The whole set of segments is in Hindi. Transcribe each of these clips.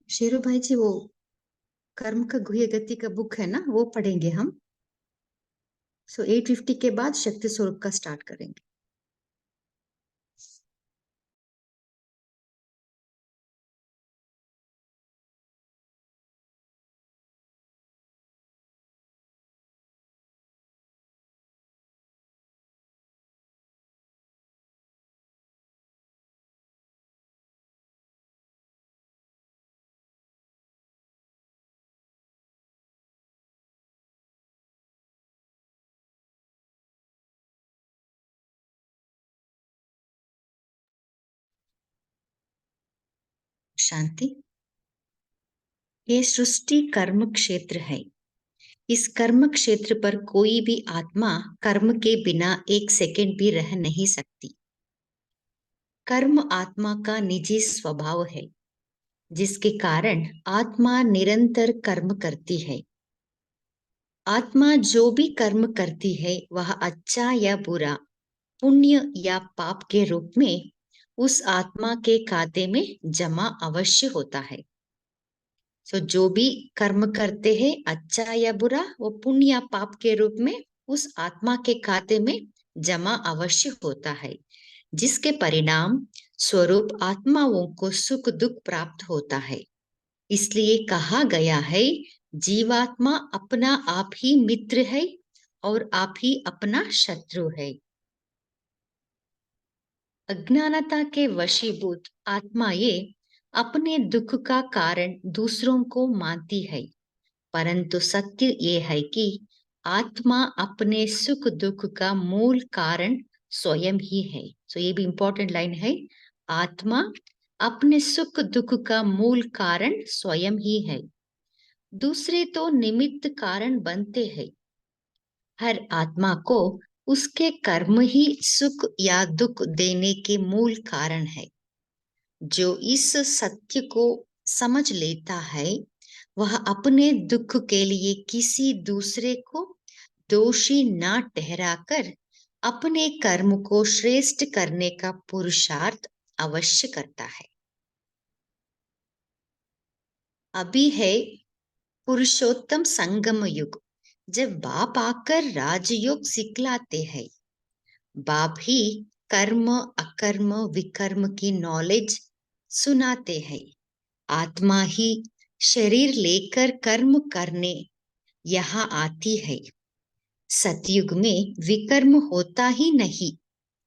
शेरू भाई जी, वो कर्म का गुह्य गति का बुक है ना, वो पढ़ेंगे हम। 850 के बाद शक्ति स्वरूप का स्टार्ट करेंगे। शांति। ये सृष्टि कर्म क्षेत्र है। इस कर्म क्षेत्र पर कोई भी आत्मा कर्म के बिना एक सेकंड भी रह नहीं सकती। कर्म आत्मा का निजी स्वभाव है, जिसके कारण आत्मा निरंतर कर्म करती है। आत्मा जो भी कर्म करती है वह अच्छा या बुरा, पुण्य या पाप के रूप में उस आत्मा के खाते में जमा अवश्य होता है। जो भी कर्म करते हैं, अच्छा या बुरा, वो पुण्य या पाप के रूप में उस आत्मा के खाते में जमा अवश्य होता है, जिसके परिणाम स्वरूप आत्माओं को सुख दुख प्राप्त होता है। इसलिए कहा गया है, जीवात्मा अपना आप ही मित्र है और आप ही अपना शत्रु है। अज्ञानता के वशीभूत आत्माएं अपने दुख का कारण दूसरों को मानती है, परंतु सत्य ये है कि आत्मा अपने सुख दुख का मूल कारण स्वयं ही है। ये भी इंपॉर्टेंट लाइन है। आत्मा अपने सुख दुख का मूल कारण स्वयं ही है, दूसरे तो निमित्त कारण बनते हैं। हर आत्मा को उसके कर्म ही सुख या दुख देने के मूल कारण है। जो इस सत्य को समझ लेता है, वह अपने दुख के लिए किसी दूसरे को दोषी न ठहराकर अपने कर्म को श्रेष्ठ करने का पुरुषार्थ अवश्य करता है। अभी है पुरुषोत्तम संगम युग, जब बाप आकर राजयोग सिखलाते हैं। बाप ही कर्म अकर्म विकर्म की नॉलेज सुनाते हैं। आत्मा ही शरीर लेकर कर्म करने यहाँ आती है। सतयुग में विकर्म होता ही नहीं,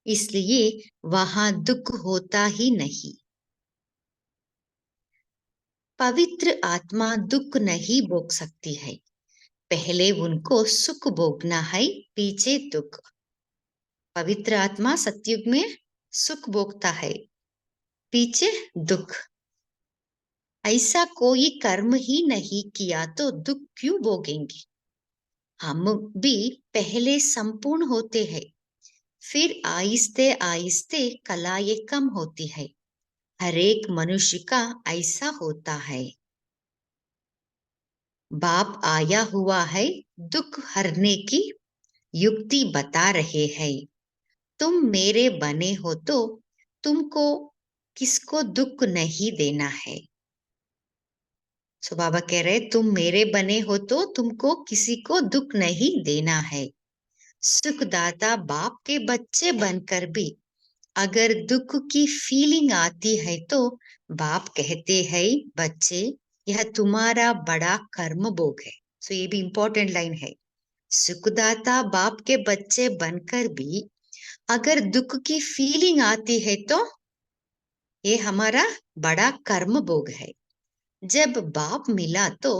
इसलिए वहां दुख होता ही नहीं। पवित्र आत्मा दुख नहीं भोग सकती है। पहले उनको सुख भोगना है, पीछे दुख। पवित्र आत्मा सतयुग में सुख भोगता है, पीछे दुख। ऐसा कोई कर्म ही नहीं किया तो दुख क्यों भोगेंगे? हम भी पहले संपूर्ण होते हैं, फिर आहिस्ते आहिस्ते कलाएं कम होती है। हर एक मनुष्य का ऐसा होता है। बाप आया हुआ है दुख हरने की युक्ति बता रहे हैं। तुम मेरे बने हो तो तुमको किसको दुख नहीं देना है। बाबा कह रहे, तुम मेरे बने हो तो तुमको किसी को दुख नहीं देना है। सुखदाता बाप के बच्चे बनकर भी अगर दुख की फीलिंग आती है तो बाप कहते हैं, बच्चे यह तुम्हारा बड़ा कर्म भोग है। ये भी इंपॉर्टेंट लाइन है। सुखदाता बाप के बच्चे बनकर भी अगर दुख की फीलिंग आती है तो ये हमारा बड़ा कर्म भोग है। जब बाप मिला तो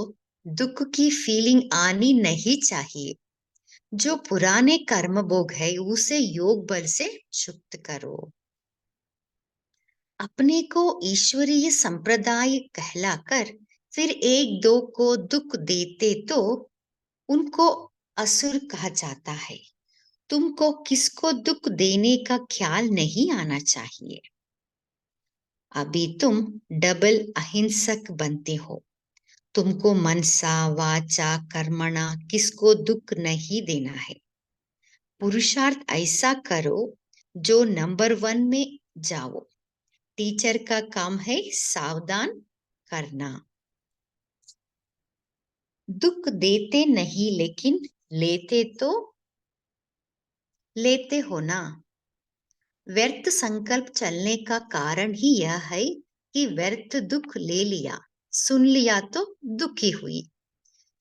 दुख की फीलिंग आनी नहीं चाहिए। जो पुराने कर्म भोग है उसे योग बल से शुद्ध करो। अपने को ईश्वरीय संप्रदाय कहलाकर फिर एक दो को दुख देते तो उनको असुर कहा जाता है। तुमको किसको दुख देने का ख्याल नहीं आना चाहिए। अभी तुम डबल अहिंसक बनते हो। तुमको मनसा वाचा कर्मणा किसको दुख नहीं देना है। पुरुषार्थ ऐसा करो जो नंबर 1 में जाओ। टीचर का काम है सावधान करना। दुख देते नहीं लेकिन लेते तो लेते हो ना। व्यर्थ संकल्प चलने का कारण ही यह है कि व्यर्थ दुख ले लिया, सुन लिया तो दुखी हुई।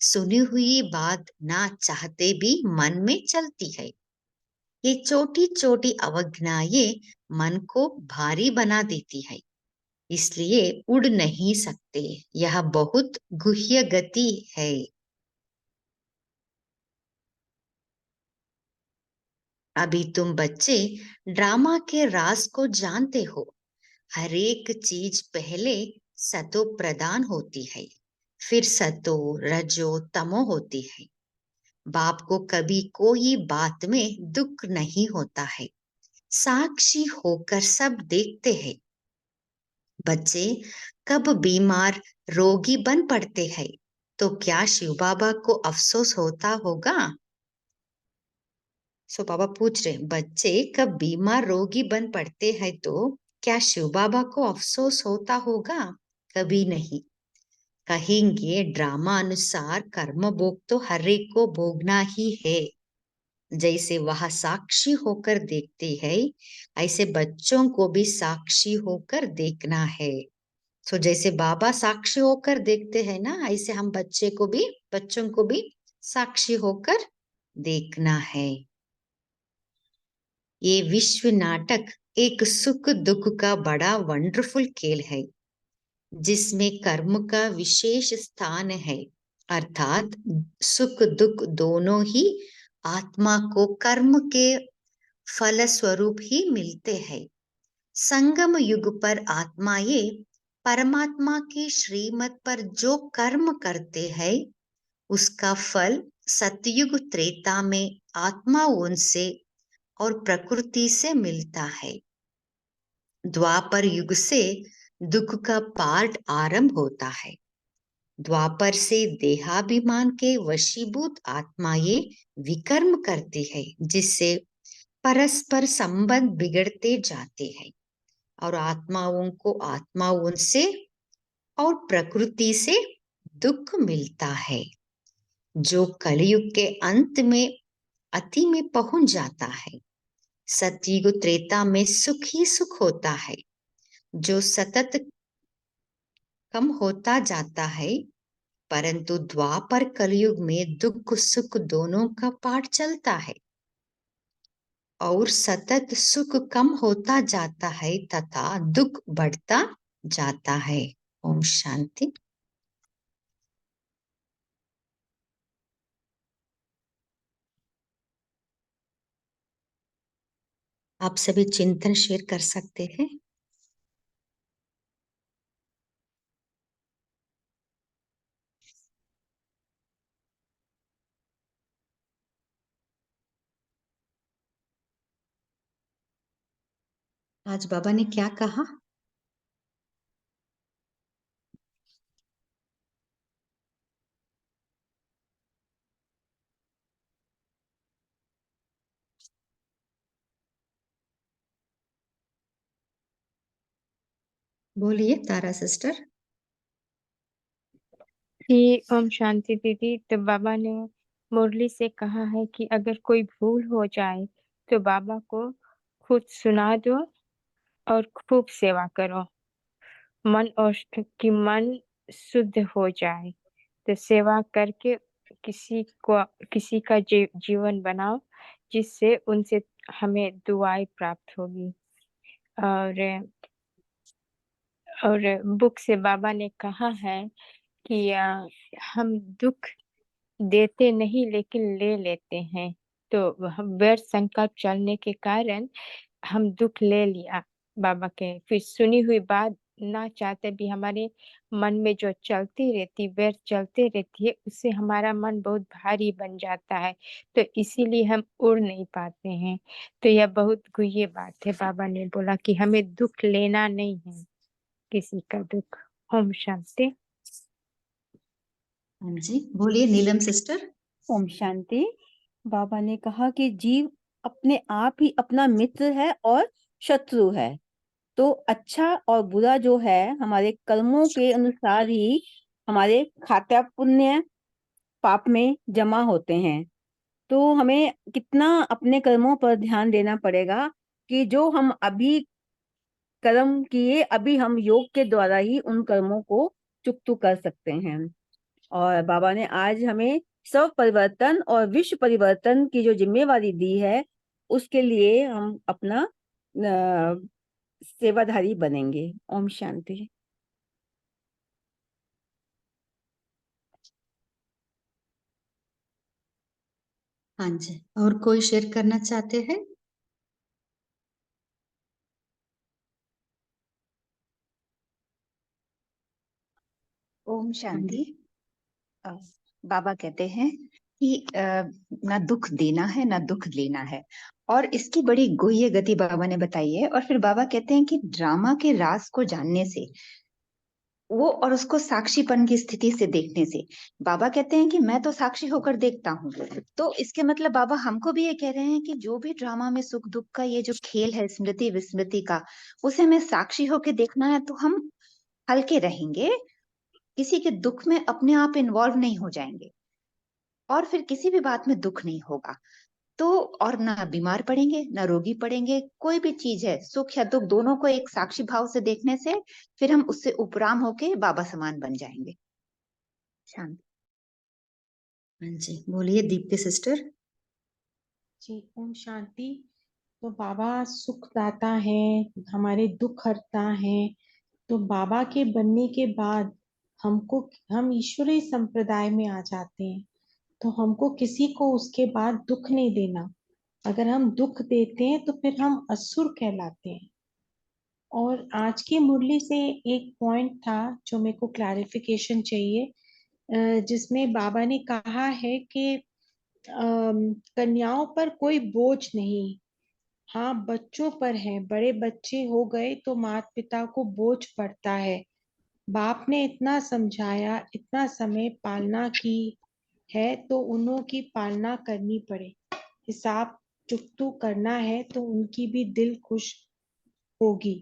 सुनी हुई बात ना चाहते भी मन में चलती है। ये छोटी छोटी अवज्ञाएं मन को भारी बना देती है, इसलिए उड़ नहीं सकते। यह बहुत गुह्य गति है। अभी तुम बच्चे ड्रामा के राज को जानते हो। हर एक चीज पहले सतो प्रधान होती है, फिर सतो रजो तमो होती है। बाप को कभी कोई बात में दुख नहीं होता है, साक्षी होकर सब देखते हैं। बच्चे कब बीमार रोगी बन पड़ते हैं तो क्या शिव बाबा को अफसोस होता होगा? सो बाबा पूछ रहे, बच्चे कब बीमार रोगी बन पड़ते हैं तो क्या शिव बाबा को अफसोस होता होगा? कभी नहीं। कहेंगे ड्रामा अनुसार कर्म भोग तो हर एक को भोगना ही है। जैसे वह साक्षी होकर देखते हैं, ऐसे बच्चों को भी साक्षी होकर देखना है। सो जैसे बाबा साक्षी होकर देखते हैं ना, ऐसे हम बच्चों को भी साक्षी होकर देखना है। ये विश्व नाटक एक सुख दुख का बड़ा वंडरफुल खेल है, जिसमें कर्म का विशेष स्थान है। अर्थात सुख दुख दोनों ही आत्मा को कर्म के फल स्वरूप ही मिलते हैं। संगम युग पर आत्माएं परमात्मा की श्रीमत पर जो कर्म करते हैं, उसका फल सतयुग त्रेता में आत्माओं से और प्रकृति से मिलता है। द्वापर युग से दुख का पाठ आरंभ होता है। द्वापर से देहाभिमान के वशीभूत आत्माएं विकर्म करती है, जिससे परस्पर संबंध बिगड़ते जाते हैं और आत्माओं को आत्माओं से और प्रकृति से दुख मिलता है। जो कलयुग के अंत में अति में पहुंच जाता है, सतयुग त्रेता में सुख ही सुख होता है, जो सतत कम होता जाता है। परंतु द्वापर कलयुग में दुख सुख दोनों का पाठ चलता है और सतत सुख कम होता जाता है तथा दुख बढ़ता जाता है। ओम शांति। आप सभी चिंतन शेयर कर सकते हैं। आज बाबा ने क्या कहा? बोलिए तारा सिस्टर। जी ओम शांति दीदी। तो बाबा ने मुरली से कहा है कि अगर कोई भूल हो जाए तो बाबा को खुद सुना दो और खूब सेवा करो, मन और कि मन शुद्ध हो जाए। तो सेवा करके किसी का जीवन बनाओ, जिससे उनसे हमें दुआएं प्राप्त होगी। और बुक से बाबा ने कहा है कि हम दुख देते नहीं लेकिन ले लेते हैं। तो हम व्यर्थ संकल्प चलने के कारण हम दुख ले लिया बाबा के, फिर सुनी हुई बात ना चाहते भी हमारे मन में जो चलती रहती व्यर्थ चलते रहती है, उससे हमारा मन बहुत भारी बन जाता है। तो इसीलिए हम उड़ नहीं पाते हैं। तो यह बहुत गुह्य बात है। बाबा ने बोला कि हमें दुख लेना नहीं है, किसी का दुख। ओम शांति। हाँ जी, बोलिए नीलम सिस्टर। ओम शांति। बाबा ने कहा कि जीव अपने आप ही अपना मित्र है और शत्रु है। तो अच्छा और बुरा जो है हमारे कर्मों के अनुसार ही हमारे खाता पुण्य पाप में जमा होते हैं। तो हमें कितना अपने कर्मों पर ध्यान देना पड़ेगा कि जो हम अभी कर्म किए, अभी हम योग के द्वारा ही उन कर्मों को चुकता कर सकते हैं। और बाबा ने आज हमें स्व परिवर्तन और विश्व परिवर्तन की जो जिम्मेवारी दी है, उसके लिए हम अपना सेवाधारी बनेंगे। ओम शांति। हाँ जी, और कोई शेयर करना चाहते हैं? ओम हाँ शांति। जी। अ, बाबा कहते हैं कि ना दुख देना है ना दुख लेना है, और इसकी बड़ी गुह्य गति बाबा ने बताई है। और फिर बाबा कहते हैं कि ड्रामा के राज को जानने से वो, और उसको साक्षीपन की स्थिति से देखने से, बाबा कहते हैं कि मैं तो साक्षी होकर देखता हूँ। तो इसके मतलब बाबा हमको भी ये कह रहे हैं कि जो भी ड्रामा में सुख दुख का ये जो खेल है, स्मृति विस्मृति का, उसे हमें साक्षी होकर देखना है, तो हम हल्के रहेंगे, किसी के दुख में अपने आप इन्वॉल्व नहीं हो जाएंगे, और फिर किसी भी बात में दुख नहीं होगा। तो और ना बीमार पड़ेंगे ना रोगी पड़ेंगे। कोई भी चीज है, सुख या दुख, दोनों को एक साक्षी भाव से देखने से फिर हम उससे उपराम होके बाबा समान बन जाएंगे। शांत। हाँ जी, बोलिए दीप्ति सिस्टर। जी ओम शांति। तो बाबा सुखदाता है, हमारे दुख हरता है। तो बाबा के बनने के बाद हम ईश्वरीय संप्रदाय में आ जाते हैं। तो हमको किसी को उसके बाद दुख नहीं देना। अगर हम दुख देते हैं तो फिर हम असुर कहलाते हैं। और आज की मुरली से एक पॉइंट था जो मेरे को क्लैरिफिकेशन चाहिए, जिसमें बाबा ने कहा है कि कन्याओं पर कोई बोझ नहीं। हाँ, बच्चों पर है, बड़े बच्चे हो गए तो माता पिता को बोझ पड़ता है। बाप ने इतना समझाया, इतना समय पालना की है, तो उन्हों की पालना करनी पड़े। हिसाब चुकतू करना है तो उनकी भी दिल खुश होगी।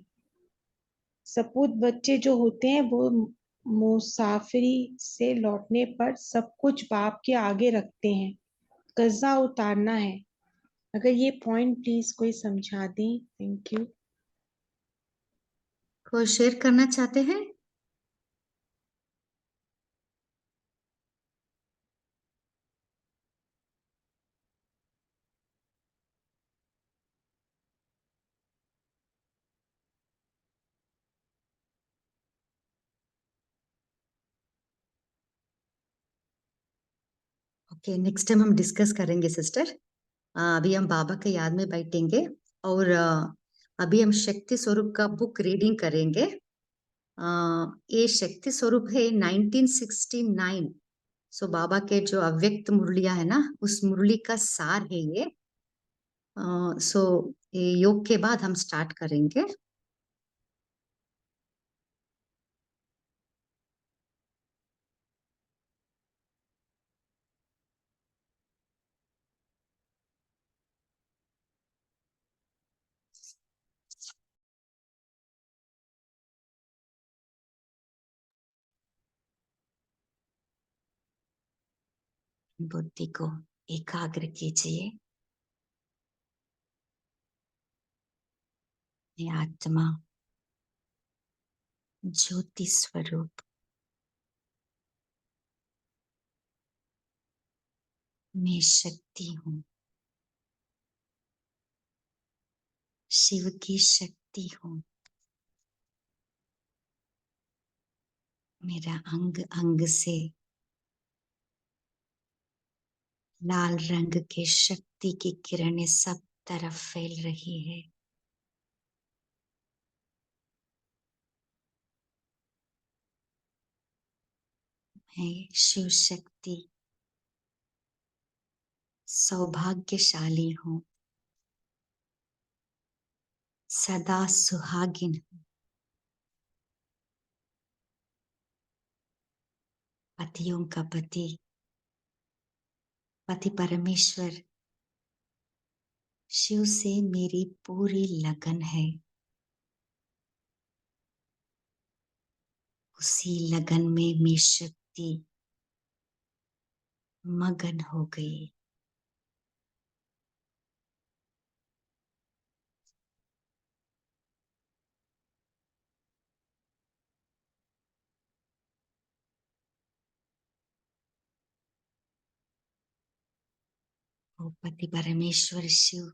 सपूत बच्चे जो होते हैं वो मुसाफिरी से लौटने पर सब कुछ बाप के आगे रखते हैं। कर्जा उतारना है। अगर ये पॉइंट प्लीज कोई समझा दें, थैंक यू। कोई शेयर करना चाहते हैं? ओके, नेक्स्ट टाइम हम डिस्कस करेंगे सिस्टर। अभी हम बाबा के याद में बैठेंगे, और अभी हम शक्ति स्वरूप का बुक रीडिंग करेंगे। ये शक्ति स्वरूप है 1969। सो बाबा के जो अव्यक्त मुरलिया है ना, उस मुरली का सार है ये। सो ये योग के बाद हम स्टार्ट करेंगे। बुद्धि को एकाग्र कीजिए। ये आत्मा ज्योति स्वरूप मैं शक्ति हूँ, शिव की शक्ति हूँ। मेरा अंग अंग से लाल रंग के शक्ति की किरणें सब तरफ फैल रही है। मैं शिव शक्ति सौभाग्यशाली हूँ, सदा सुहागिन हूँ। पतियों का पति, पति परमेश्वर शिव से मेरी पूरी लगन है। उसी लगन में मैं शक्ति मगन हो गई। ओ पति परमेश्वर शिव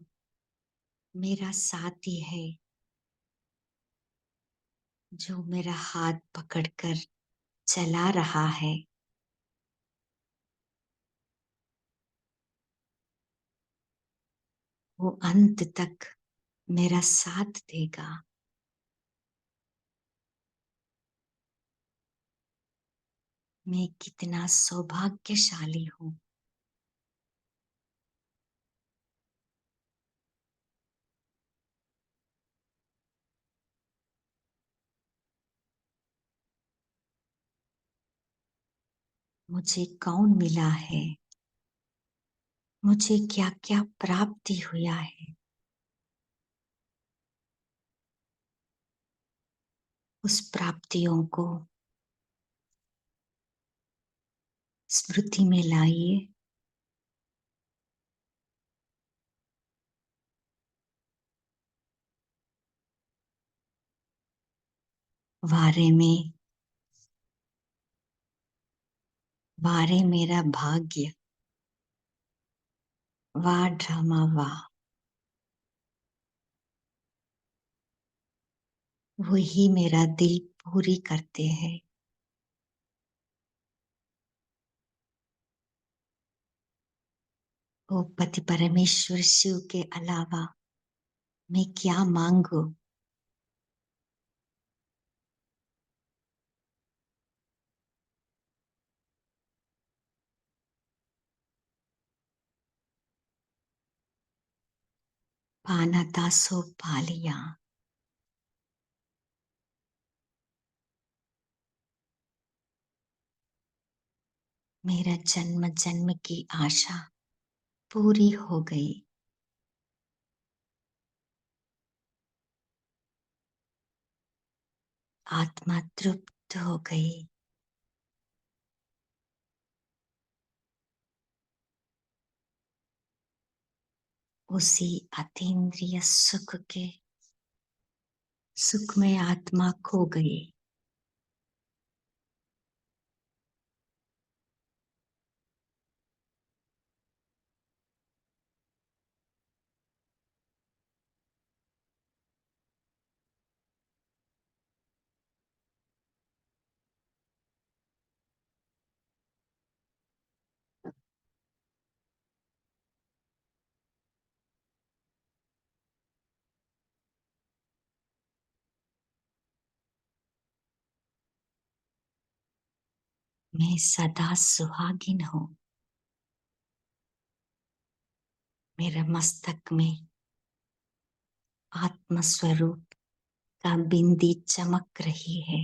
मेरा साथी है, जो मेरा हाथ पकड़कर चला रहा है। वो अंत तक मेरा साथ देगा। मैं कितना सौभाग्यशाली हूँ। मुझे कौन मिला है, मुझे क्या क्या प्राप्ति हुआ है, उस प्राप्तियों को स्मृति में लाइए। वारे मेरा भाग्य, वाह ड्रामा वाह। वही मेरा दिल पूरी करते हैं। ओ पति परमेश्वर शिव के अलावा मैं क्या मांगू। पाना दासो पालिया। मेरा जन्म जन्म की आशा पूरी हो गई। आत्मा तृप्त हो गई। उसी अतीन्द्रिय सुख में आत्मा खो गई। मैं सदा सुहागिन हूँ। मेरे मस्तक में आत्म स्वरूप का बिंदी चमक रही है।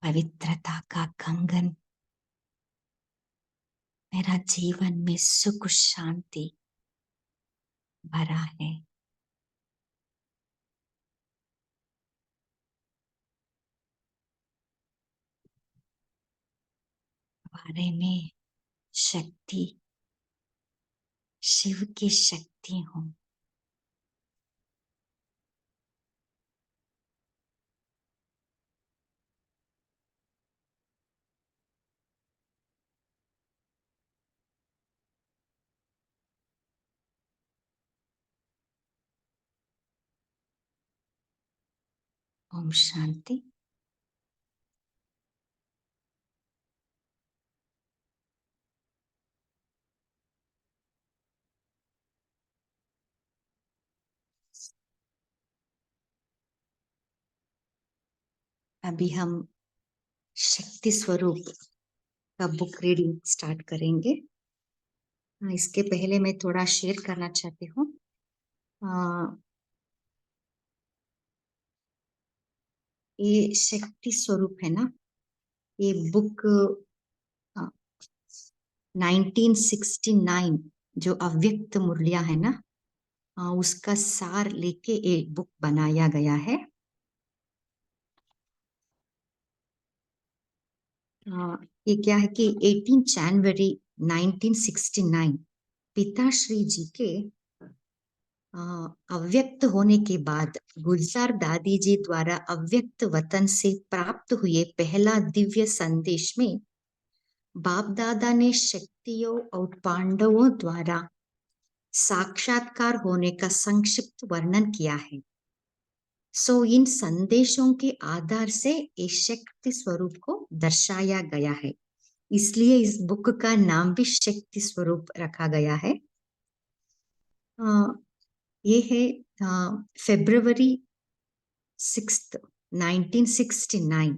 पवित्रता का कंगन मेरा जीवन में सुख शांति भरा है। बारे में शक्ति शिव की शक्ति हूँ। ओम शांति। अभी हम शक्ति स्वरूप का बुक रीडिंग स्टार्ट करेंगे। इसके पहले मैं थोड़ा शेयर करना चाहती हूँ। ये शक्ति स्वरूप है ना, ये बुक 1969 जो अव्यक्त मुरलिया है ना, उसका सार लेके एक बुक बनाया गया है। ये क्या है कि 18 जनवरी 1969 पिताश्री जी के अव्यक्त होने के बाद गुलजार दादी जी द्वारा अव्यक्त वतन से प्राप्त हुए पहला दिव्य संदेश में बाप दादा ने शक्तियों और पांडवों द्वारा साक्षात्कार होने का संक्षिप्त वर्णन किया है। सो इन संदेशों के आधार से इस शक्ति स्वरूप को दर्शाया गया है, इसलिए इस बुक का नाम भी शक्ति स्वरूप रखा गया है। ये है फरवरी 6, 1969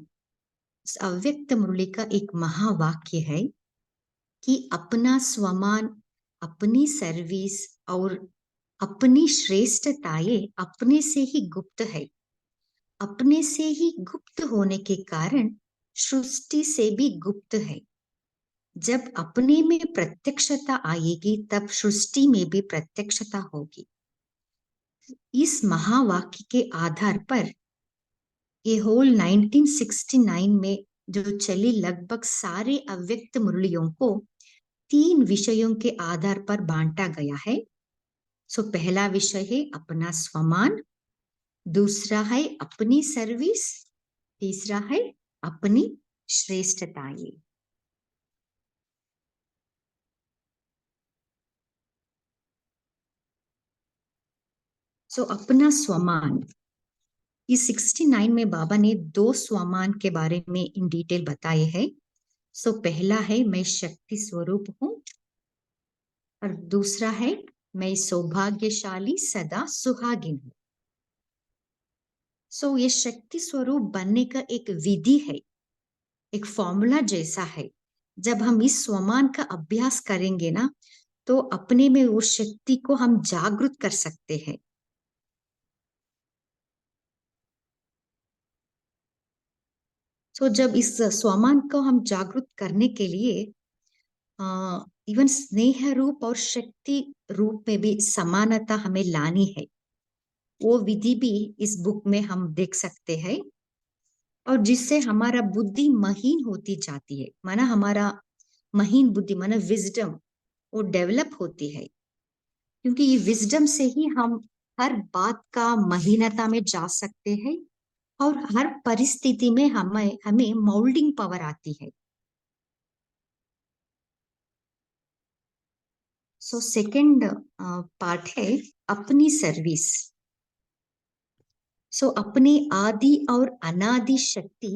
अव्यक्त मुरली का एक महावाक्य है कि अपना स्वमान, अपनी सर्विस और अपनी श्रेष्ठताएं अपने से ही गुप्त है। अपने से ही गुप्त होने के कारण सृष्टि से भी गुप्त है। जब अपने में प्रत्यक्षता आएगी तब सृष्टि में भी प्रत्यक्षता होगी। इस महावाक्य के आधार पर ये होल 1969 में जो चली लगभग सारे अव्यक्त मुरलियों को 3 विषयों के आधार पर बांटा गया है। सो पहला विषय है अपना स्वमान, दूसरा है अपनी सर्विस, तीसरा है अपनी श्रेष्ठताएं। सो अपना स्वमान, इस 69 में बाबा ने 2 स्वमान के बारे में इन डिटेल बताए हैं। सो पहला है मैं शक्ति स्वरूप हूं और दूसरा है मैं सौभाग्यशाली सदा सुहागिन हूं। सो ये शक्ति स्वरूप बनने का एक विधि है, एक फॉर्मूला जैसा है। जब हम इस स्वमान का अभ्यास करेंगे ना तो अपने में उस शक्ति को हम जागृत कर सकते हैं। सो जब इस स्वमान को हम जागृत करने के लिए इवन स्नेह रूप और शक्ति रूप में भी समानता हमें लानी है, वो विधि भी इस बुक में हम देख सकते हैं। और जिससे हमारा बुद्धि महीन होती जाती है, माना हमारा महीन बुद्धि माना विजडम वो डेवलप होती है, क्योंकि ये विजडम से ही हम हर बात का महीनता में जा सकते हैं और हर परिस्थिति में हमें मोल्डिंग पावर आती है। सो सेकंड पार्ट है अपनी सर्विस। सो अपनी आदि और अनादि शक्ति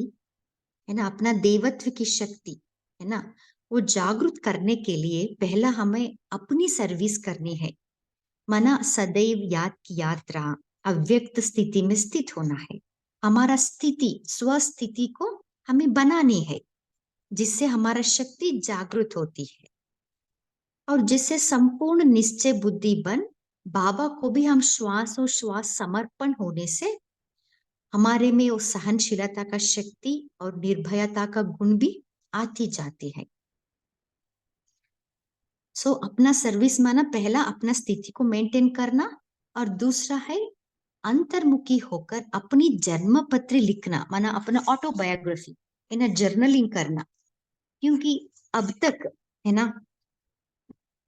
है ना, अपना देवत्व की शक्ति है ना, वो जागृत करने के लिए पहला हमें अपनी सर्विस करनी है। माना सदैव याद की यात्रा अव्यक्त स्थिति में स्थित होना है। हमारा स्थिति स्वस्थिति को हमें बनानी है, जिससे हमारा शक्ति जागृत होती है और जिससे संपूर्ण निश्चय बुद्धि बन बाबा को भी हम श्वास और श्वास समर्पण होने से हमारे में वो सहनशीलता का शक्ति और निर्भयता का गुण भी आती जाती है। सो अपना सर्विस माना पहला अपना स्थिति को मेंटेन करना और दूसरा है अंतर्मुखी होकर अपनी जन्म पत्र लिखना, माना अपना ऑटोबायोग्राफी है ना, जर्नलिंग करना। क्योंकि अब तक है ना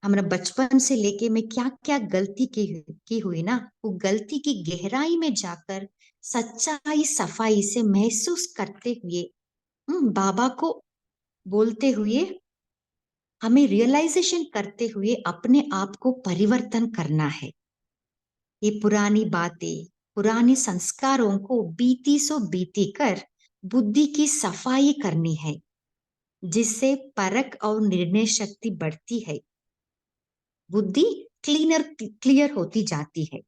हमारा बचपन से लेके मैं क्या क्या गलती की हुई ना, वो गलती की गहराई में जाकर सच्चाई सफाई से महसूस करते हुए बाबा को बोलते हुए हमें रियलाइजेशन करते हुए अपने आप को परिवर्तन करना है। ये पुरानी बातें पुराने संस्कारों को बीती सो बीती कर बुद्धि की सफाई करनी है, जिससे परख और निर्णय शक्ति बढ़ती है, बुद्धि क्लियर होती जाती है।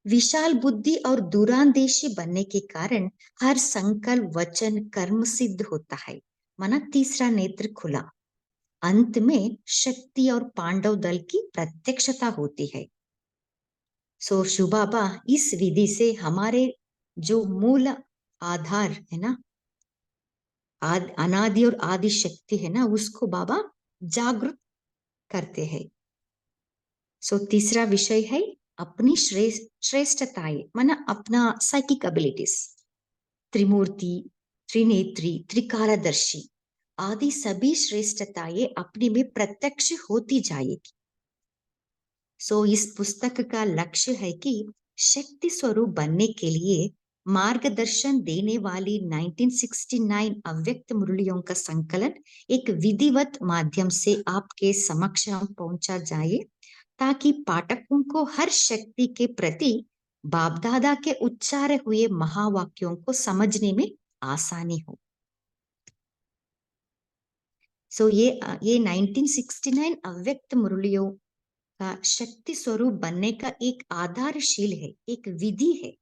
विशाल बुद्धि और दूरांदेशी बनने के कारण हर संकल्प वचन कर्म सिद्ध होता है, माना तीसरा नेत्र खुला। अंत में शक्ति और पांडव दल की प्रत्यक्षता होती है। सो शिव बाबा इस विधि से हमारे जो मूल आधार है ना, अनादि और आदि शक्ति है ना, उसको बाबा जागृत करते हैं। सो तीसरा विषय है अपनी श्रेष्ठताएं, माना अपना साइकिक एबिलिटीज, त्रिमूर्ति त्रिनेत्री, त्रिकालदर्शी आदि सभी श्रेष्ठताएं अपने में प्रत्यक्ष होती जाएगी। सो इस पुस्तक का लक्ष्य है कि शक्ति स्वरूप बनने के लिए मार्गदर्शन देने वाली 1969 अव्यक्त मुरलियों का संकलन एक विधिवत माध्यम से आपके समक्ष पहुंचा जाए, ताकि पाठकों को हर शक्ति के प्रति बाप दादा के उच्चारे हुए महावाक्यों को समझने में आसानी हो। सो ये 1969 अव्यक्त मुरलियों का शक्ति स्वरूप बनने का एक आधारशील है, एक विधि है।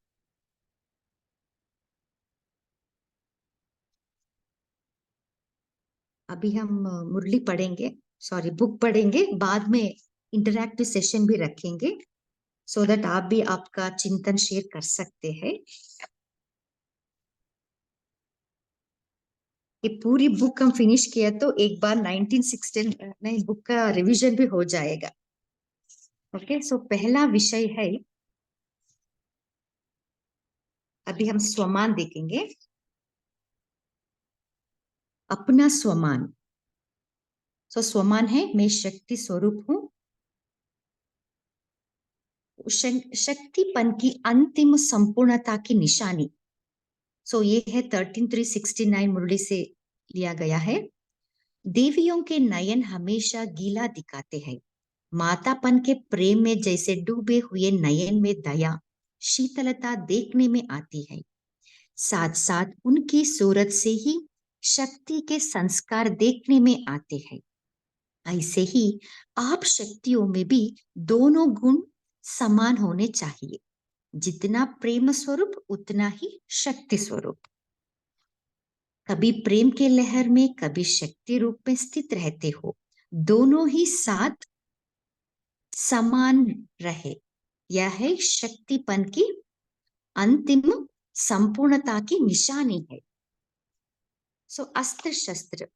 अभी हम मुरली पढ़ेंगे, सॉरी बुक पढ़ेंगे, बाद में इंटरैक्टिव सेशन भी रखेंगे, सो दैट आप भी आपका चिंतन शेयर कर सकते हैं। ये पूरी बुक हम फिनिश किया तो एक बार 1969 बुक का रिवीजन भी हो जाएगा। ओके, सो पहला विषय है, अभी हम स्वमान देखेंगे। अपना स्वमान। सो स्वमान है मैं शक्ति स्वरूप हूं, शक्तिपन की अंतिम संपूर्णता की निशानी। सो ये है 13369 मुरली से लिया गया है। देवियों के नयन हमेशा गीला दिखाते हैं, मातापन के प्रेम में जैसे डूबे हुए नयन में दया शीतलता देखने में आती है। साथ साथ उनकी सूरत से ही शक्ति के संस्कार देखने में आते हैं। ऐसे ही आप शक्तियों में भी दोनों गुण समान होने चाहिए, जितना प्रेम स्वरूप उतना ही शक्ति स्वरूप। कभी प्रेम के लहर में, कभी शक्ति रूप में स्थित रहते हो, दोनों ही साथ समान रहे। यह है शक्तिपन की अंतिम संपूर्णता की निशानी है। सो अस्त्र शस्त्र,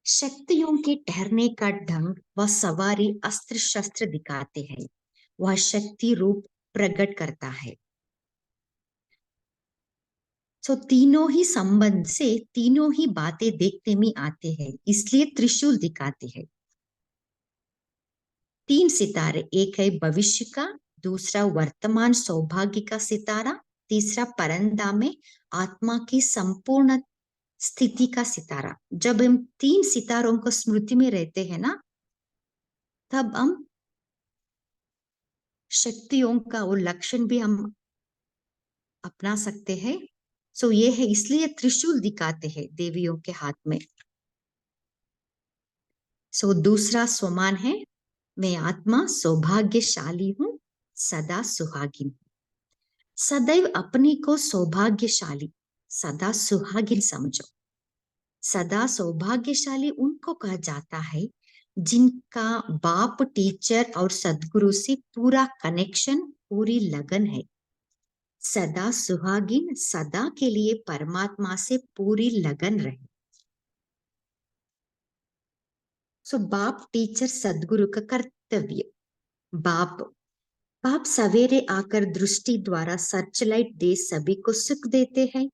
शक्तियों के ठहरने का ढंग व सवारी अस्त्र शस्त्र दिखाते हैं, वह शक्ति रूप प्रकट करता है। सो तीनों ही संबंध से तीनों ही बातें देखने में आते हैं, इसलिए त्रिशूल दिखाते हैं। 3 सितारे, एक है भविष्य का, दूसरा वर्तमान सौभाग्य का सितारा, तीसरा परंदा में आत्मा की संपूर्ण स्थिति का सितारा। जब हम 3 सितारों को स्मृति में रहते हैं ना, तब हम शक्तियों का वो लक्षण भी हम अपना सकते हैं। सो ये है, इसलिए त्रिशूल दिखाते हैं देवियों के हाथ में। सो दूसरा स्वमान है, मैं आत्मा सौभाग्यशाली हूं, सदा सुहागिन हूं। सदैव अपने को सौभाग्यशाली, सदा सुहागिन समझो। सदा सौभाग्यशाली उनको कहा जाता है जिनका बाप, टीचर और सदगुरु से पूरा कनेक्शन, पूरी लगन है। सदा सुहागिन, सदा के लिए परमात्मा से पूरी लगन रहे। सो बाप, टीचर, सदगुरु का कर्तव्य। बाप सवेरे आकर दृष्टि द्वारा सर्चलाइट दे सभी को सुख देते हैं।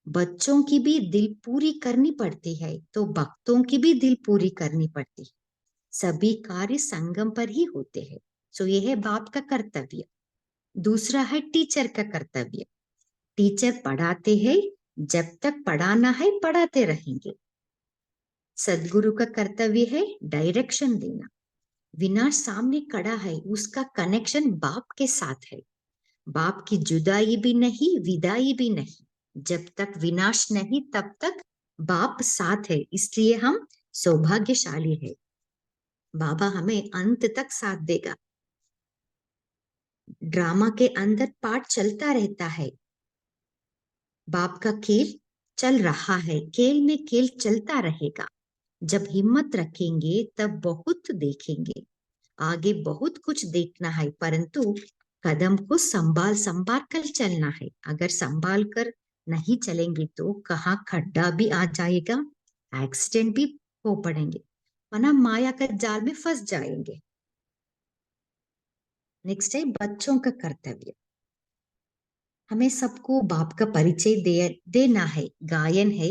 बच्चों की भी दिल पूरी करनी पड़ती है, तो भक्तों की भी दिल पूरी करनी पड़ती है। सभी कार्य संगम पर ही होते हैं। सो ये है बाप का कर्तव्य। दूसरा है टीचर का कर्तव्य। टीचर पढ़ाते हैं, जब तक पढ़ाना है पढ़ाते रहेंगे। सदगुरु का कर्तव्य है डायरेक्शन देना। विनाश सामने खड़ा है, उसका कनेक्शन बाप के साथ है। बाप की जुदाई भी नहीं, विदाई भी नहीं। जब तक विनाश नहीं तब तक बाप साथ है, इसलिए हम सौभाग्यशाली है। बाबा हमें अंत तक साथ देगा। ड्रामा के अंदर पाठ चलता रहता है, बाप का खेल चल रहा है, खेल में खेल चलता रहेगा। जब हिम्मत रखेंगे तब बहुत देखेंगे, आगे बहुत कुछ देखना है, परंतु कदम को संभाल संभाल कर चलना है। अगर संभाल कर नहीं चलेंगे तो कहाँ खड्डा भी आ जाएगा, एक्सीडेंट भी हो पड़ेंगे, वरना माया का जाल में फंस जाएंगे। नेक्स्ट है बच्चों का कर्तव्य। हमें सबको बाप का परिचय देना है। गायन है,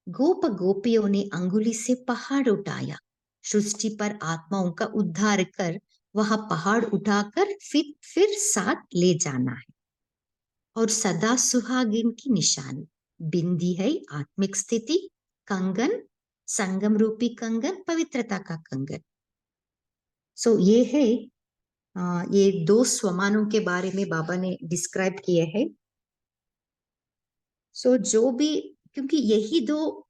गोप गोपियों ने अंगुली से पहाड़ उठाया, सृष्टि पर आत्माओं का उद्धार कर वह पहाड़ उठाकर फिर साथ ले जाना है। और सदा सुहागिन की निशानी बिंदी है, आत्मिक स्थिति, कंगन, संगम रूपी कंगन, पवित्रता का कंगन। सो ये है ये 2 स्वमानों के बारे में बाबा ने डिस्क्राइब किए हैं। सो जो भी, क्योंकि यही 2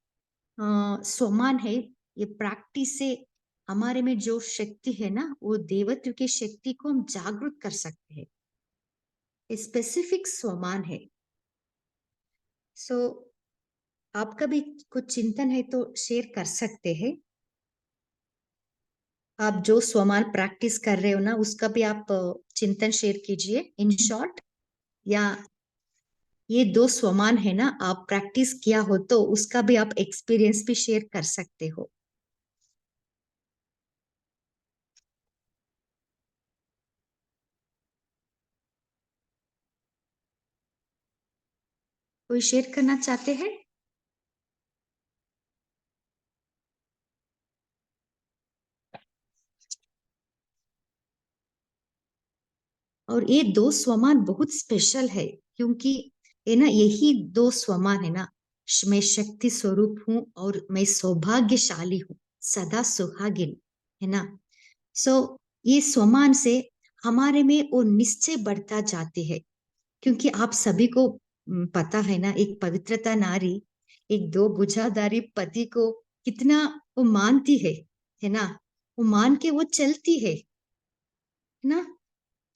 स्वमान है, ये प्रैक्टिस से हमारे में जो शक्ति है ना, वो देवत्व की शक्ति को हम जागृत कर सकते हैं। स्पेसिफिक स्वमान है। सो आपका भी कुछ चिंतन है तो शेयर कर सकते हैं। आप जो स्वमान प्रैक्टिस कर रहे हो ना, उसका भी आप चिंतन शेयर कीजिए इन शॉर्ट। या ये 2 स्वमान है ना, आप प्रैक्टिस किया हो तो उसका भी आप एक्सपीरियंस भी शेयर कर सकते हो। कोई शेयर करना चाहते हैं? और ये 2 स्वमान बहुत स्पेशल है, क्योंकि ये ना, यही 2 स्वमान है ना, मैं शक्ति स्वरूप हूँ और मैं सौभाग्यशाली हूँ, सदा सुहागिन, है ना। सो ये स्वमान से हमारे में वो निश्चय बढ़ता जाते हैं, क्योंकि आप सभी को पता है ना, एक पवित्रता नारी एक 2 भुजाधारी पति को कितना वो मानती है ना, वो मान के वो चलती है ना।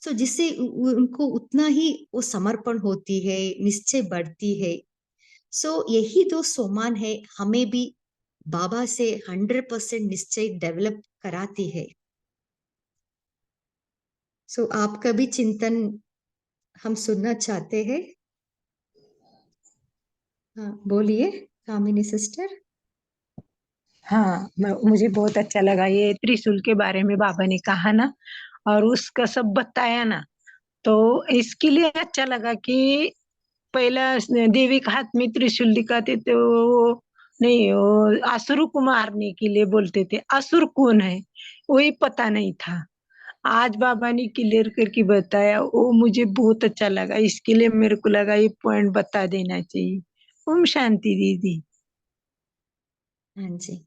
सो जिससे उनको उतना ही वो समर्पण होती है, निश्चय बढ़ती है। सो यही 2 सोमान है, हमें भी बाबा से 100% निश्चय डेवलप कराती है। सो आपका भी चिंतन हम सुनना चाहते हैं। हाँ बोलिए कामिनी सिस्टर। हाँ, मुझे बहुत अच्छा लगा ये त्रिशूल के बारे में बाबा ने कहा ना, और उसका सब बताया ना, तो इसके लिए अच्छा लगा कि पहला देवी का हाथ में त्रिशूल दिखाते थे, वो नहीं, वो असुर को मारने के लिए बोलते थे। असुर कौन है वही पता नहीं था। आज बाबा ने क्लियर करके बताया, वो मुझे बहुत अच्छा लगा। इसके लिए मेरे को लगा ये पॉइंट बता देना चाहिए। ओम शांति दीदी। हाँ जी।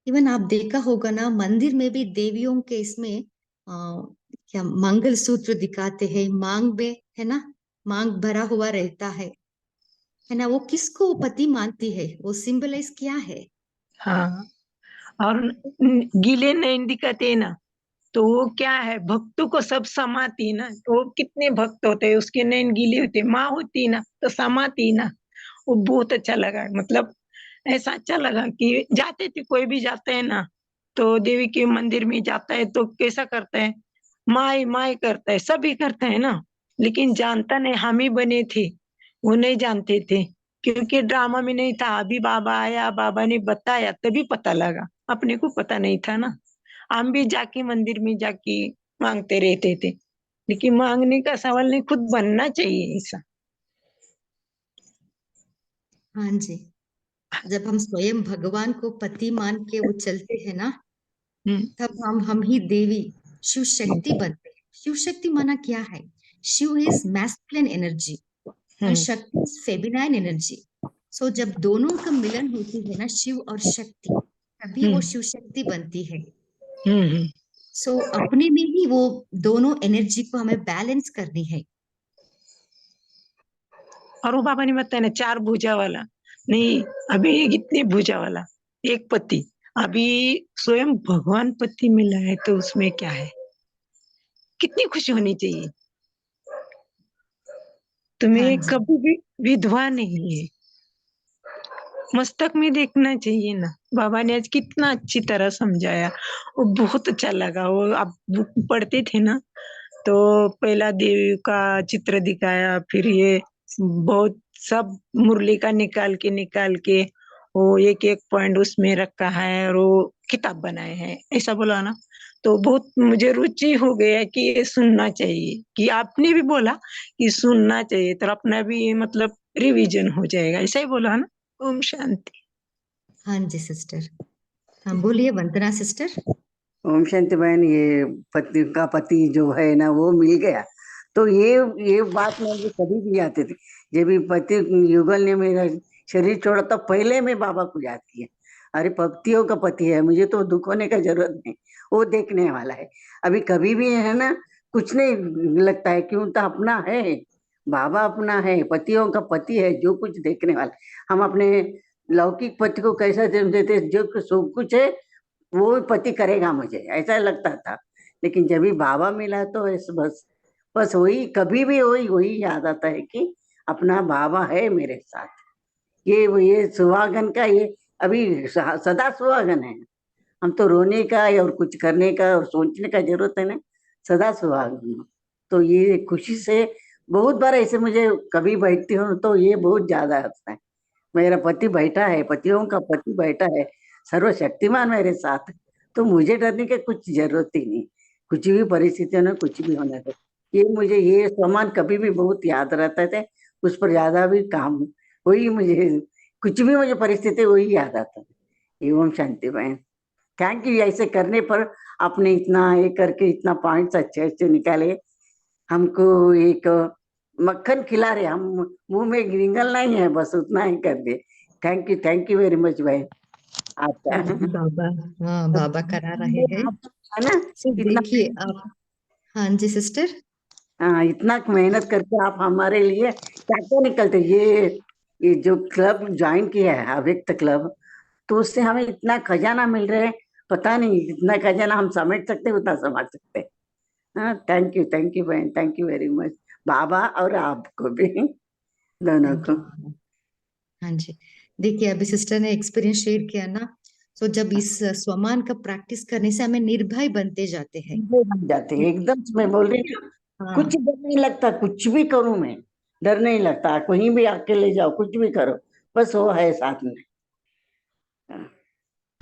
इवन आप देखा होगा ना, मंदिर में भी देवियों के इसमें क्या मंगल सूत्र दिखाते हैं, मांग में, है ना, मांग भरा हुआ रहता है ना। वो किसको पति मानती है, वो सिंबलाइज क्या है? हाँ, और गीले नैन दिखाते हैं ना, तो वो क्या है, भक्तों को सब समाती ना। वो कितने भक्त होते हैं, उसके नैन गीले होते, माँ होती ना तो समाती ना। वो बहुत अच्छा लगा। मतलब ऐसा अच्छा लगा कि जाते थे, कोई भी जाते हैं ना, तो देवी के मंदिर में जाता है तो कैसा करता है, माई माई करता है, सभी करता है ना, लेकिन जानता नहीं, हम ही बने थे, वो नहीं जानते थे, क्योंकि ड्रामा में नहीं था। अभी बाबा आया, बाबा ने बताया, तभी पता लगा, अपने को पता नहीं था ना। हम भी जाके मंदिर में जाके मांगते रहते थे, लेकिन मांगने का सवाल नहीं, खुद बनना चाहिए ऐसा। हाँ जी। जब हम स्वयं भगवान को पति मान के वो चलते हैं ना, हम्म, तब हम ही देवी शिव शक्ति बनते हैं। शिव शक्ति माना क्या है? Shiva is masculine energy and hmm, Shakti is feminine energy. सो जब दोनों का मिलन होती है ना, शिव और शक्ति, तभी वो हम्म, शिव शक्ति बनती है। हम्म। सो अपने में ही वो दोनों एनर्जी को हमें बैलेंस करनी है। और वो बाबा ने बताया ना, 4 भुजा वाला नहीं, अभी ये कितने भुजा वाला, एक पति। अभी स्वयं भगवान पति मिला है, तो उसमें क्या है, कितनी खुशी होनी चाहिए। हाँ तुम्हें जी। कभी भी विधवा नहीं है, मस्तक में देखना चाहिए ना। बाबा ने आज कितना अच्छी तरह समझाया, वो बहुत अच्छा लगा। वो आप बुक पढ़ते थे ना, तो पहला देवी का चित्र दिखाया, फिर ये बहुत सब मुरली का निकाल के वो एक एक पॉइंट उसमें रखा है, और वो किताब बनाए हैं, ऐसा बोला ना। तो बहुत मुझे रुचि हो गया कि ये सुनना चाहिए, कि आपने भी बोला कि सुनना चाहिए, तो अपना भी मतलब रिवीजन हो जाएगा, ऐसा ही बोला ना। ओम शांति। हाँ जी सिस्टर, हाँ बोलिए वंदना सिस्टर। ओम शांति बहन, ये पति का पति जो है ना वो मिल गया, तो ये बात मुझे कभी भी आती थी। जब भी पति युगल ने मेरा शरीर छोड़ा तो पहले मैं बाबा को याद किया, अरे पतियों का पति है, मुझे तो दुख होने का जरूरत नहीं, वो देखने वाला है। अभी कभी भी है ना कुछ नहीं लगता है, क्यों तो अपना है, बाबा अपना है, पतियों का पति है, जो कुछ देखने वाला। हम अपने लौकिक पति को कैसा देते, जो सब कुछ है वो पति करेगा, मुझे ऐसा लगता था। लेकिन जब भी बाबा मिला तो बस बस वही, कभी भी वही वही याद आता है कि अपना बाबा है मेरे साथ। ये सुहागन का ये अभी सदा सुहागन है। हम तो रोने का और कुछ करने का और सोचने का जरूरत है ना, सदा सुहागन हो। तो ये खुशी से बहुत बार ऐसे मुझे कभी बैठती हूँ तो ये बहुत ज्यादा हंसता है, मेरा पति बैठा है, पतियों का पति बैठा है, सर्वशक्तिमान मेरे साथ, तो मुझे डरने की कुछ जरूरत ही नहीं। कुछ भी परिस्थितियों में कुछ भी होना था, ये मुझे ये सम्मान कभी भी बहुत याद रहता थे, उस पर ज्यादा भी काम वही मुझे, कुछ भी मुझे परिस्थिति वही याद आता है। एवं शांति बहन, थैंक यू, ऐसे करने पर आपने इतना ये करके इतना पॉइंट्स अच्छे अच्छे निकाले, हमको एक मक्खन खिला रहे, हम मुंह में रिंगल नहीं है, बस उतना ही कर दे। थैंक यू वेरी मच भाई आपका। बाबा, हाँ बाबा करा रहे हैं। है ना, सो इतना देखिए आप, हाँ जी सिस्टर। हाँ, इतना मेहनत करके आप हमारे लिए क्या क्या निकलते, ये जो क्लब ज्वाइन किया है अव्यक्त क्लब, तो उससे हमें इतना खजाना मिल रहा है, पता नहीं इतना खजाना हम समेट सकते हैं, उतना समझ सकते हैं। हाँ, थैंक यू बहन, थैंक यू वेरी मच, बाबा और आपको भी, दोनों थैंक को। यू। हाँ जी, देखिए अभी सिस्टर ने एक्सपीरियंस शेयर किया ना, तो जब इस स्वमान का प्रैक्टिस करने से हमें निर्भय बनते जाते हैं। बन जाते हैं एकदम से, मैं बोल रही हूँ हाँ कुछ डर नहीं लगता, कुछ भी करूं मैं, डर नहीं लगता, कहीं भी अकेले जाओ कुछ भी करो, बस वो है साथ में।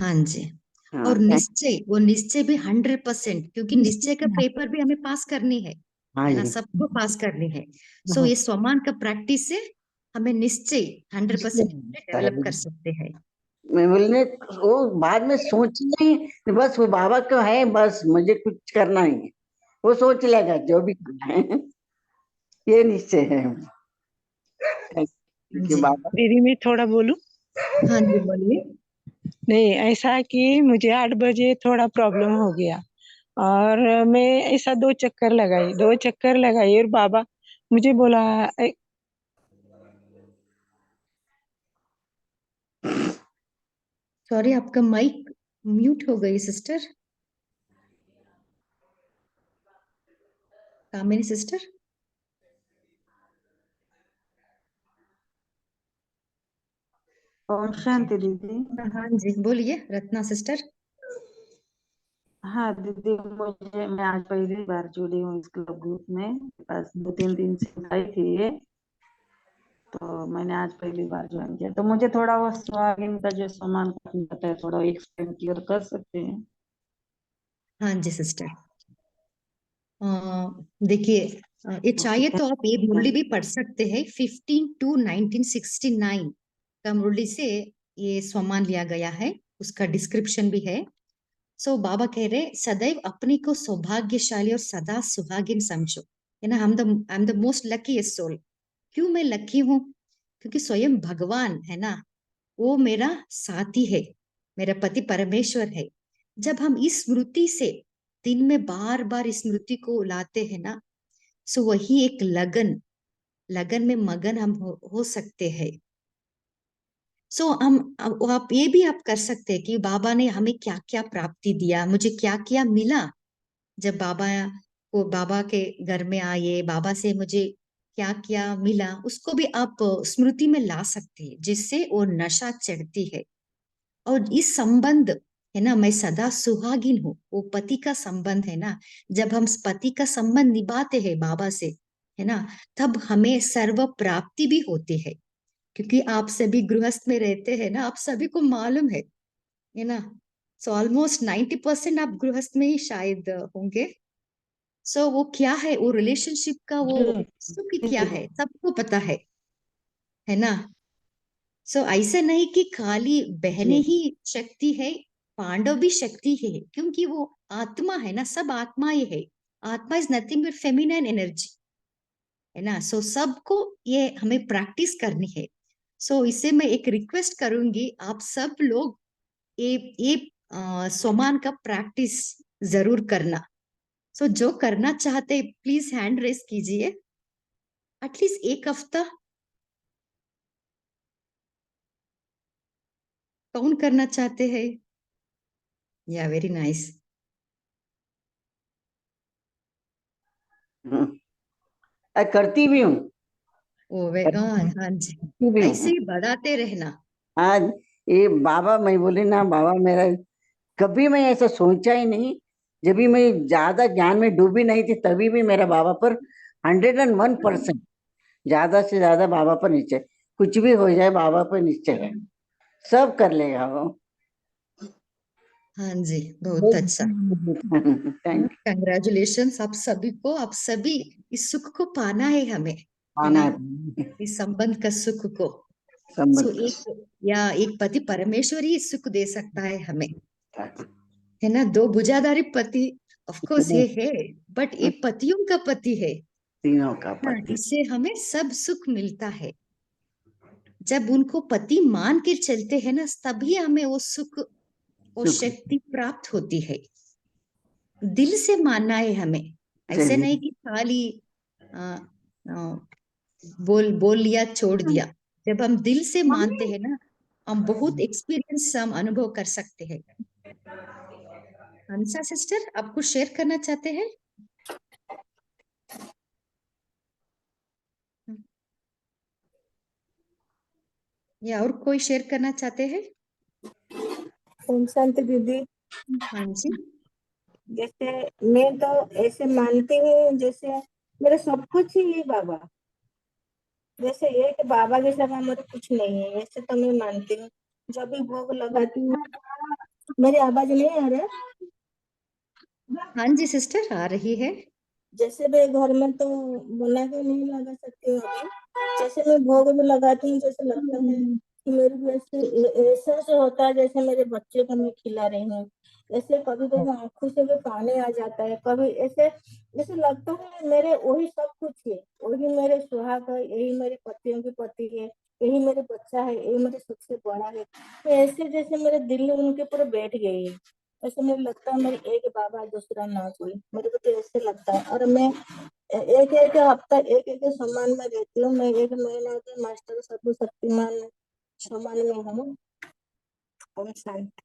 हाँ जी, हाँ और निश्चय, वो निश्चय भी 100%, क्योंकि निश्चय का पेपर भी हमें पास करनी हाँ है ना, जी, सबको पास करनी है। सो हाँ, ये स्वमान का प्रैक्टिस से हमें निश्चय 100% डेवलप कर सकते हैं। मैं बोलने वो बाद में सोच नहीं, बस वो बाबा को है, बस मुझे कुछ करना ही है, वो सोच लेगा जो भी करना है, ये निश्चय है। हाँ थैंक यू जी, बाबा। दीदी मैं थोड़ा बोलूं? हाँ जी बोलिए। नहीं, ऐसा कि मुझे 8 बजे थोड़ा प्रॉब्लम हो गया, और मैं ऐसा 2 चक्कर लगाई और बाबा मुझे बोला, सॉरी, आपका माइक म्यूट हो गई सिस्टर, कामिनी सिस्टर। ओम शांति दीदी। हाँ जी बोलिए रत्ना सिस्टर। हाँ दीदी, मैं आज पहली बार जुड़ी हूँ इस क्लब ग्रुप में, बस 2-3 दिन से आई थी ये, तो मैंने आज पहली बार ज्वाइन किया, तो मुझे थोड़ा वो सुहागिन का जो सामान पता है थोड़ा एक्सप्लेन क्लियर कर सकते हैं? हाँ जी सिस्टर, देखिए ये चाहिए तो आप ये मुरली भी पढ़ सकते हैं, 15 to 1969 का मुरली से ये स्वमान लिया गया है, उसका डिस्क्रिप्शन भी है। सो बाबा कह रहे सदैव अपने को सौभाग्यशाली और सदा सुहागिन समझो, है ना, I am the most luckiest soul. क्यों मैं लकी हूँ? क्योंकि स्वयं भगवान है ना, वो मेरा साथी है, मेरा पति परमेश्वर है। जब हम इस स्मृति से दिन में बार बार इस स्मृति को लाते हैं ना, सो वही एक लगन, लगन में मगन हम हो सकते हैं। सो आप ये भी आप कर सकते हैं कि बाबा ने हमें क्या क्या प्राप्ति दिया, मुझे क्या क्या मिला जब बाबा के घर में आए, बाबा से मुझे क्या क्या मिला, उसको भी आप स्मृति में ला सकते हैं, जिससे वो नशा चढ़ती है। और इस संबंध है ना, मैं सदा सुहागिन हूँ, वो पति का संबंध है ना, जब हम पति का संबंध निभाते हैं बाबा से, है ना, तब हमें सर्व प्राप्ति भी होती है। क्योंकि आप सभी गृहस्थ में रहते हैं ना, आप सभी को मालूम है ना, सो ऑलमोस्ट 90% आप गृहस्थ में ही शायद होंगे। सो वो क्या है, वो रिलेशनशिप का वो सुख क्या है, सबको पता है ना। सो ऐसा नहीं कि खाली बहनें ही शक्ति है, पांडव भी शक्ति है, क्योंकि वो आत्मा है ना, सब आत्मा ही है। आत्मा is nothing but feminine energy, है ना। सो सबको ये हमें प्रैक्टिस करनी है। सो इसे मैं एक रिक्वेस्ट करूंगी, आप सब लोग ये सोमान का प्रैक्टिस जरूर करना। सो जो करना चाहते प्लीज हैंड रेस कीजिए, एटलीस्ट एक हफ्ता। कौन करना चाहते हैं? या वेरी नाइस। करती भी हूँ। हाँ जी, ऐसे ही बढ़ाते रहना। आज ये बाबा, मैं बोली ना बाबा, मेरा कभी मैं ऐसा सोचा ही नहीं। जब भी मैं ज्यादा ज्ञान में डूबी नहीं थी तभी भी मेरा बाबा पर 101% ज्यादा से ज्यादा बाबा पर निश्चय। कुछ भी हो जाए बाबा पर निश्चय है, सब कर लेगा वो। हाँ जी, बहुत अच्छा। थैंक कंग्रेचुलेशन आप सभी को। आप सभी इस सुख को पाना है हमें, है आना ना, इस संबंध का सुख को। संबंध सो एक पति परमेश्वर ही सुख दे सकता है हमें, है ना। दो भुजाधारी पति ऑफ कोर्स ये है, बट ये पतियों का पति है तीनों का ना, पति। इससे हमें सब सुख मिलता है। जब उनको पति मान के चलते हैं ना, तभी हमें वो सुख, वो सुख। शक्ति प्राप्त होती है। दिल से मानना है हमें, ऐसे चलिए। नहीं कि खाली आ, आ, बोल लिया छोड़ दिया। जब हम दिल से मानते हैं ना, हम बहुत एक्सपीरियंस हम अनुभव कर सकते हैं। हंसा सिस्टर, आप कुछ शेयर करना चाहते हैं? या और कोई शेयर करना चाहते हैं? ओम शांति दीदी। हाँ जी। जैसे मैं तो ऐसे मानती हूँ, जैसे मेरा सब कुछ ही है बाबा। जैसे ये कि बाबा के सिवा मेरा कुछ नहीं है, ऐसे तो मैं मानती हूँ। जब भी भोग लगाती हूँ, मेरी आवाज नहीं आ रही है? हाँ जी सिस्टर, आ रही है। जैसे मैं घर में तो बना के नहीं लगा सकती हूँ अभी। जैसे मैं भोग में लगाती हूँ, जैसे लगता है कि मेरे को ऐसे से होता है जैसे मेरे बच्चे को मैं खिला रही हूँ। ऐसे कभी कभी आंखों से भी पानी आ जाता है, कभी ऐसे जैसे लगता है मेरे वही सब कुछ है, वही मेरे सुहाग है, यही मेरे पतियों की पति है, यही मेरे बच्चा है, यही मेरे सबसे बड़ा है। तो ऐसे जैसे मेरे दिल उनके ऊपर बैठ गई है। ऐसे मुझे लगता है मेरी एक बाबा दूसरा ना कोई, मेरे को तो ऐसे लगता है। और मैं एक एक हफ्ता एक एक सम्मान में रहती हूँ। मैं एक महीना के मास्टर सर्वशक्तिमान सम्मान में हूँ। ओम शांति।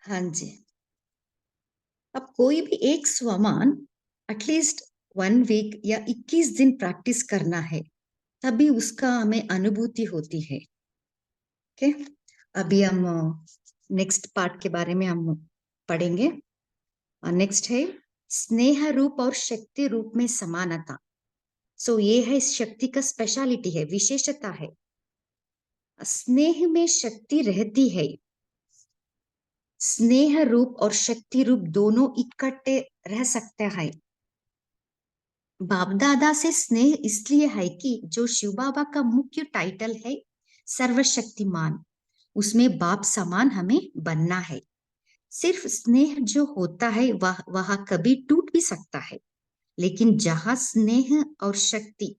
हाँ जी। अब कोई भी एक स्वमान एटलीस्ट 1 वीक या 21 दिन प्रैक्टिस करना है, तभी उसका हमें अनुभूति होती है। ओके, अभी हम नेक्स्ट पार्ट के बारे में हम पढ़ेंगे। नेक्स्ट है स्नेह रूप और शक्ति रूप में समानता। सो ये है शक्ति का स्पेशलिटी है, विशेषता है। स्नेह में शक्ति रहती है। स्नेह रूप और शक्ति रूप दोनों इकट्ठे रह सकते हैं। बाप दादा से स्नेह इसलिए है कि जो शिव बाबा का मुख्य टाइटल है सर्वशक्तिमान, उसमें बाप समान हमें बनना है। सिर्फ स्नेह जो होता है वह कभी टूट भी सकता है, लेकिन जहां स्नेह और शक्ति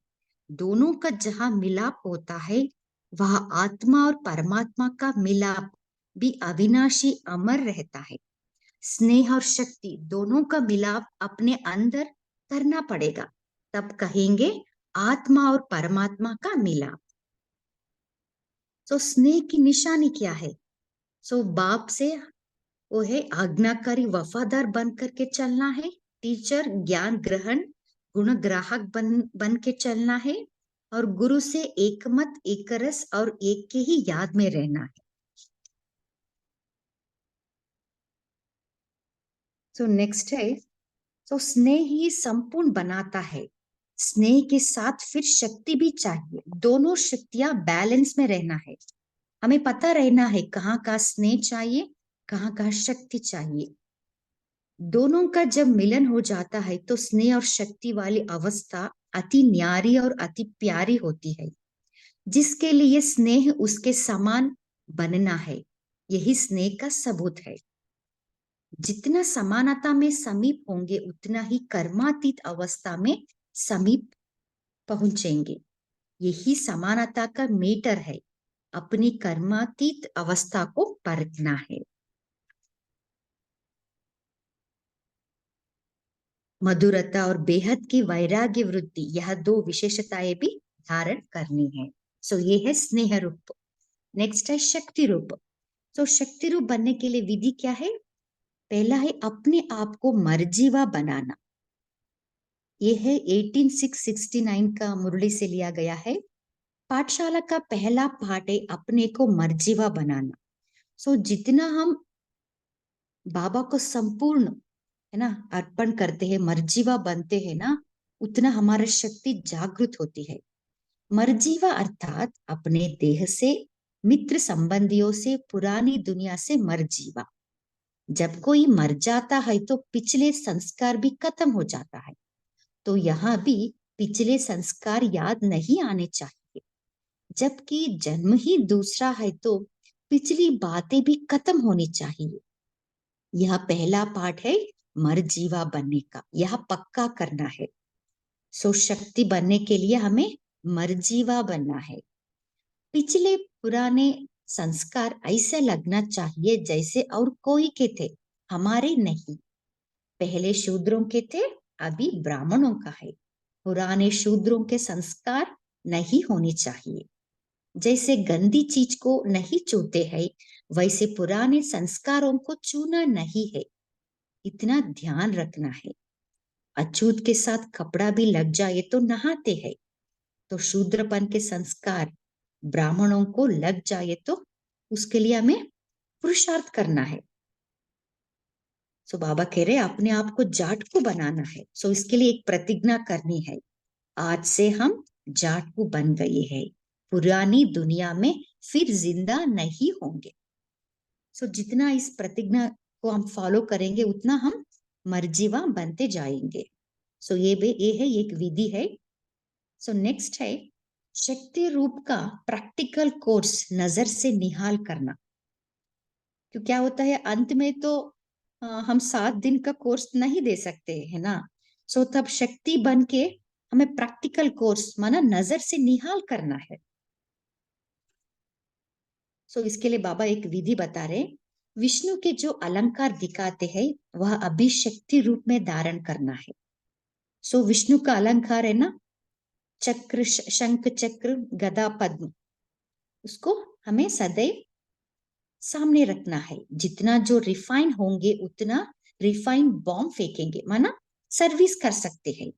दोनों का जहां मिलाप होता है, वह आत्मा और परमात्मा का मिलाप भी अविनाशी अमर रहता है। स्नेह और शक्ति दोनों का मिलाप अपने अंदर करना पड़ेगा, तब कहेंगे आत्मा और परमात्मा का मिलाप। तो स्नेह की निशानी क्या है? सो बाप से वो है आज्ञाकारी वफादार बन करके चलना है। टीचर ज्ञान ग्रहण गुण ग्राहक बन के चलना है। और गुरु से एकमत एक रस और एक के ही याद में रहना है। सो नेक्स्ट है, तो स्नेह ही संपूर्ण बनाता है। स्नेह के साथ फिर शक्ति भी चाहिए, दोनों शक्तियां बैलेंस में रहना है। हमें पता रहना है कहाँ का स्नेह चाहिए, कहाँ शक्ति चाहिए। दोनों का जब मिलन हो जाता है तो स्नेह और शक्ति वाली अवस्था अति न्यारी और अति प्यारी होती है। जिसके लिए स्नेह उसके समान बनना है, यही स्नेह का सबूत है। जितना समानता में समीप होंगे उतना ही कर्मातीत अवस्था में समीप पहुंचेंगे। यही समानता का मीटर है, अपनी कर्मातीत अवस्था को परखना है। मधुरता और बेहद की वैराग्य वृद्धि, यह दो विशेषताएं भी धारण करनी है। सो ये है स्नेह रूप। नेक्स्ट है शक्ति रूप। तो शक्ति रूप बनने के लिए विधि क्या है? पहला है अपने आप को मर्जीवा बनाना। यह है 18669 का मुरली से लिया गया है। पाठशाला का पहला पाठ है अपने को मर्जीवा बनाना। सो जितना हम बाबा को संपूर्ण है ना अर्पण करते हैं, मर्जीवा बनते हैं ना, उतना हमारा शक्ति जागृत होती है। मर्जीवा अर्थात अपने देह से, मित्र संबंधियों से, पुरानी दुनिया से मर्जीवा। जब कोई मर जाता है तो पिछले संस्कार भी खत्म हो जाता है। तो यहाँ भी पिछले संस्कार याद नहीं आने चाहिए। जबकि जन्म ही दूसरा है तो पिछली बातें भी खत्म होनी चाहिए। यह पहला पाठ है मर्जीवा बनने का, यह पक्का करना है। सो शक्ति बनने के लिए हमें मर्जीवा बनना है। पिछले पुराने संस्कार ऐसे लगना चाहिए जैसे और कोई के थे, हमारे नहीं। पहले शूद्रों के थे, अभी ब्राह्मणों का है। पुराने शूद्रों के संस्कार नहीं होने चाहिए। जैसे गंदी चीज को नहीं छूते हैं, वैसे पुराने संस्कारों को छूना नहीं है। इतना ध्यान रखना है। अछूत के साथ कपड़ा भी लग जाए तो नहाते हैं। तो शूद्रपन के संस्कार ब्राह्मणों को लग जाए तो उसके लिए हमें पुरुषार्थ करना है। सो बाबा कह रहे अपने आप को जाटकू बनाना है। सो इसके लिए एक प्रतिज्ञा करनी है। आज से हम जाटकू बन गए हैं, पुरानी दुनिया में फिर जिंदा नहीं होंगे। सो जितना इस प्रतिज्ञा को हम फॉलो करेंगे उतना हम मर्जीवा बनते जाएंगे। सो ये है एक विधि है। सो नेक्स्ट है शक्ति रूप का प्रैक्टिकल कोर्स नजर से निहाल करना। क्यों क्या होता है अंत में तो हम 7 दिन का कोर्स नहीं दे सकते है ना। सो तब शक्ति बन के हमें प्रैक्टिकल कोर्स माना नजर से निहाल करना है। सो इसके लिए बाबा एक विधि बता रहे। विष्णु के जो अलंकार दिखाते हैं वह अभी शक्ति रूप में धारण करना है। सो विष्णु का अलंकार है ना, चक्र, शंख चक्र, गदा, पद्म, उसको हमें सदैव सामने रखना है। जितना जो रिफाइन होंगे उतना रिफाइन बॉम्ब फेंकेंगे, माना सर्विस कर सकते हैं।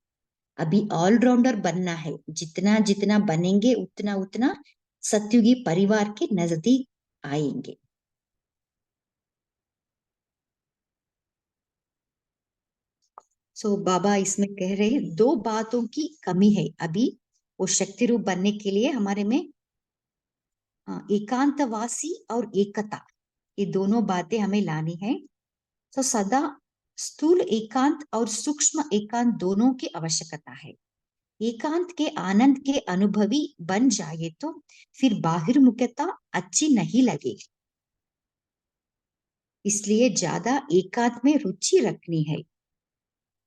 अभी ऑलराउंडर बनना है। जितना जितना बनेंगे उतना उतना सत्युगी परिवार के नजदीक आएंगे। सो बाबा इसमें कह रहे हैं 2 बातों की कमी है अभी वो शक्ति रूप बनने के लिए हमारे में, एकांतवासी और एकता, ये दोनों बातें हमें लानी है। तो सदा स्थूल एकांत और सूक्ष्म एकांत दोनों की आवश्यकता है। एकांत के आनंद के अनुभवी बन जाए तो फिर बाहिर्मुखता अच्छी नहीं लगेगी। इसलिए ज्यादा एकांत में रुचि रखनी है।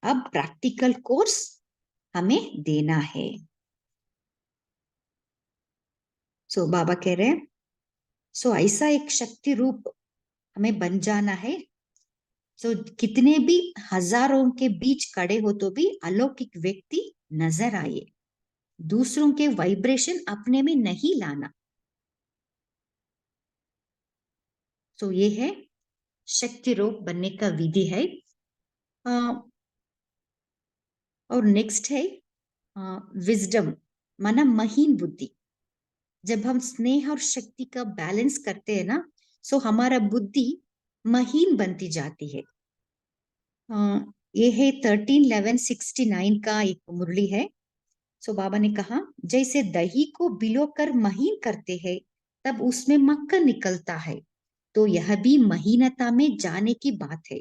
अब प्रैक्टिकल कोर्स हमें देना है। सो बाबा कह रहे हैं सो ऐसा एक शक्ति रूप हमें बन जाना है। सो कितने भी हजारों के बीच खड़े हो तो भी अलौकिक व्यक्ति नजर आए। दूसरों के वाइब्रेशन अपने में नहीं लाना। सो ये है शक्ति रूप बनने का विधि है। और नेक्स्ट है विजडम, माना महीन बुद्धि। जब हम स्नेह और शक्ति का बैलेंस करते हैं ना, सो हमारा बुद्धि महीन बनती जाती है। ये है 131169 का एक मुरली है। सो बाबा ने कहा जैसे दही को भिगो कर महीन करते हैं तब उसमें मक्खन निकलता है, तो यह भी महीनता में जाने की बात है।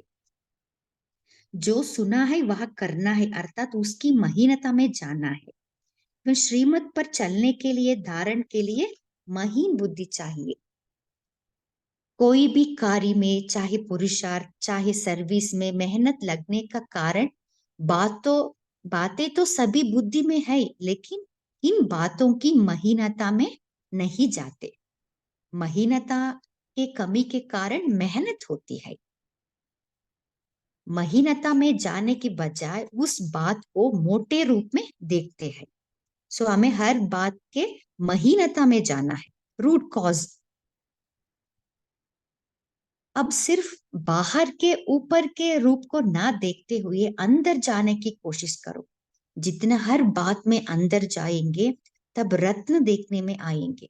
जो सुना है वह करना है, अर्थात उसकी महीनता में जाना है। तो श्रीमत पर चलने के लिए, धारण के लिए महीन बुद्धि चाहिए। कोई भी कार्य में, चाहे पुरुषार्थ, चाहे सर्विस में मेहनत लगने का कारण बातें तो सभी बुद्धि में है, लेकिन इन बातों की महीनता में नहीं जाते। महीनता के कमी के कारण मेहनत होती है। महीनता में जाने की बजाय उस बात को मोटे रूप में देखते हैं। सो हमें हर बात के महीनता में जाना है, रूट कॉज। अब सिर्फ बाहर के ऊपर के रूप को ना देखते हुए अंदर जाने की कोशिश करो। जितना हर बात में अंदर जाएंगे तब रत्न देखने में आएंगे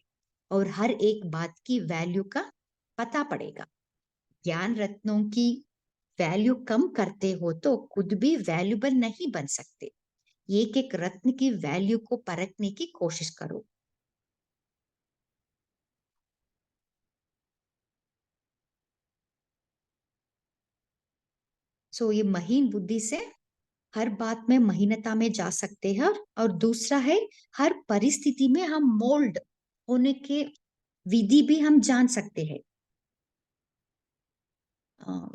और हर एक बात की वैल्यू का पता पड़ेगा। ज्ञान रत्नों की वैल्यू कम करते हो तो खुद भी वैल्यूबल नहीं बन सकते। एक एक रत्न की वैल्यू को परखने की कोशिश करो। सो ये महीन बुद्धि से हर बात में महीनता में जा सकते हैं। और दूसरा है, हर परिस्थिति में हम मोल्ड होने के विधि भी हम जान सकते हैं।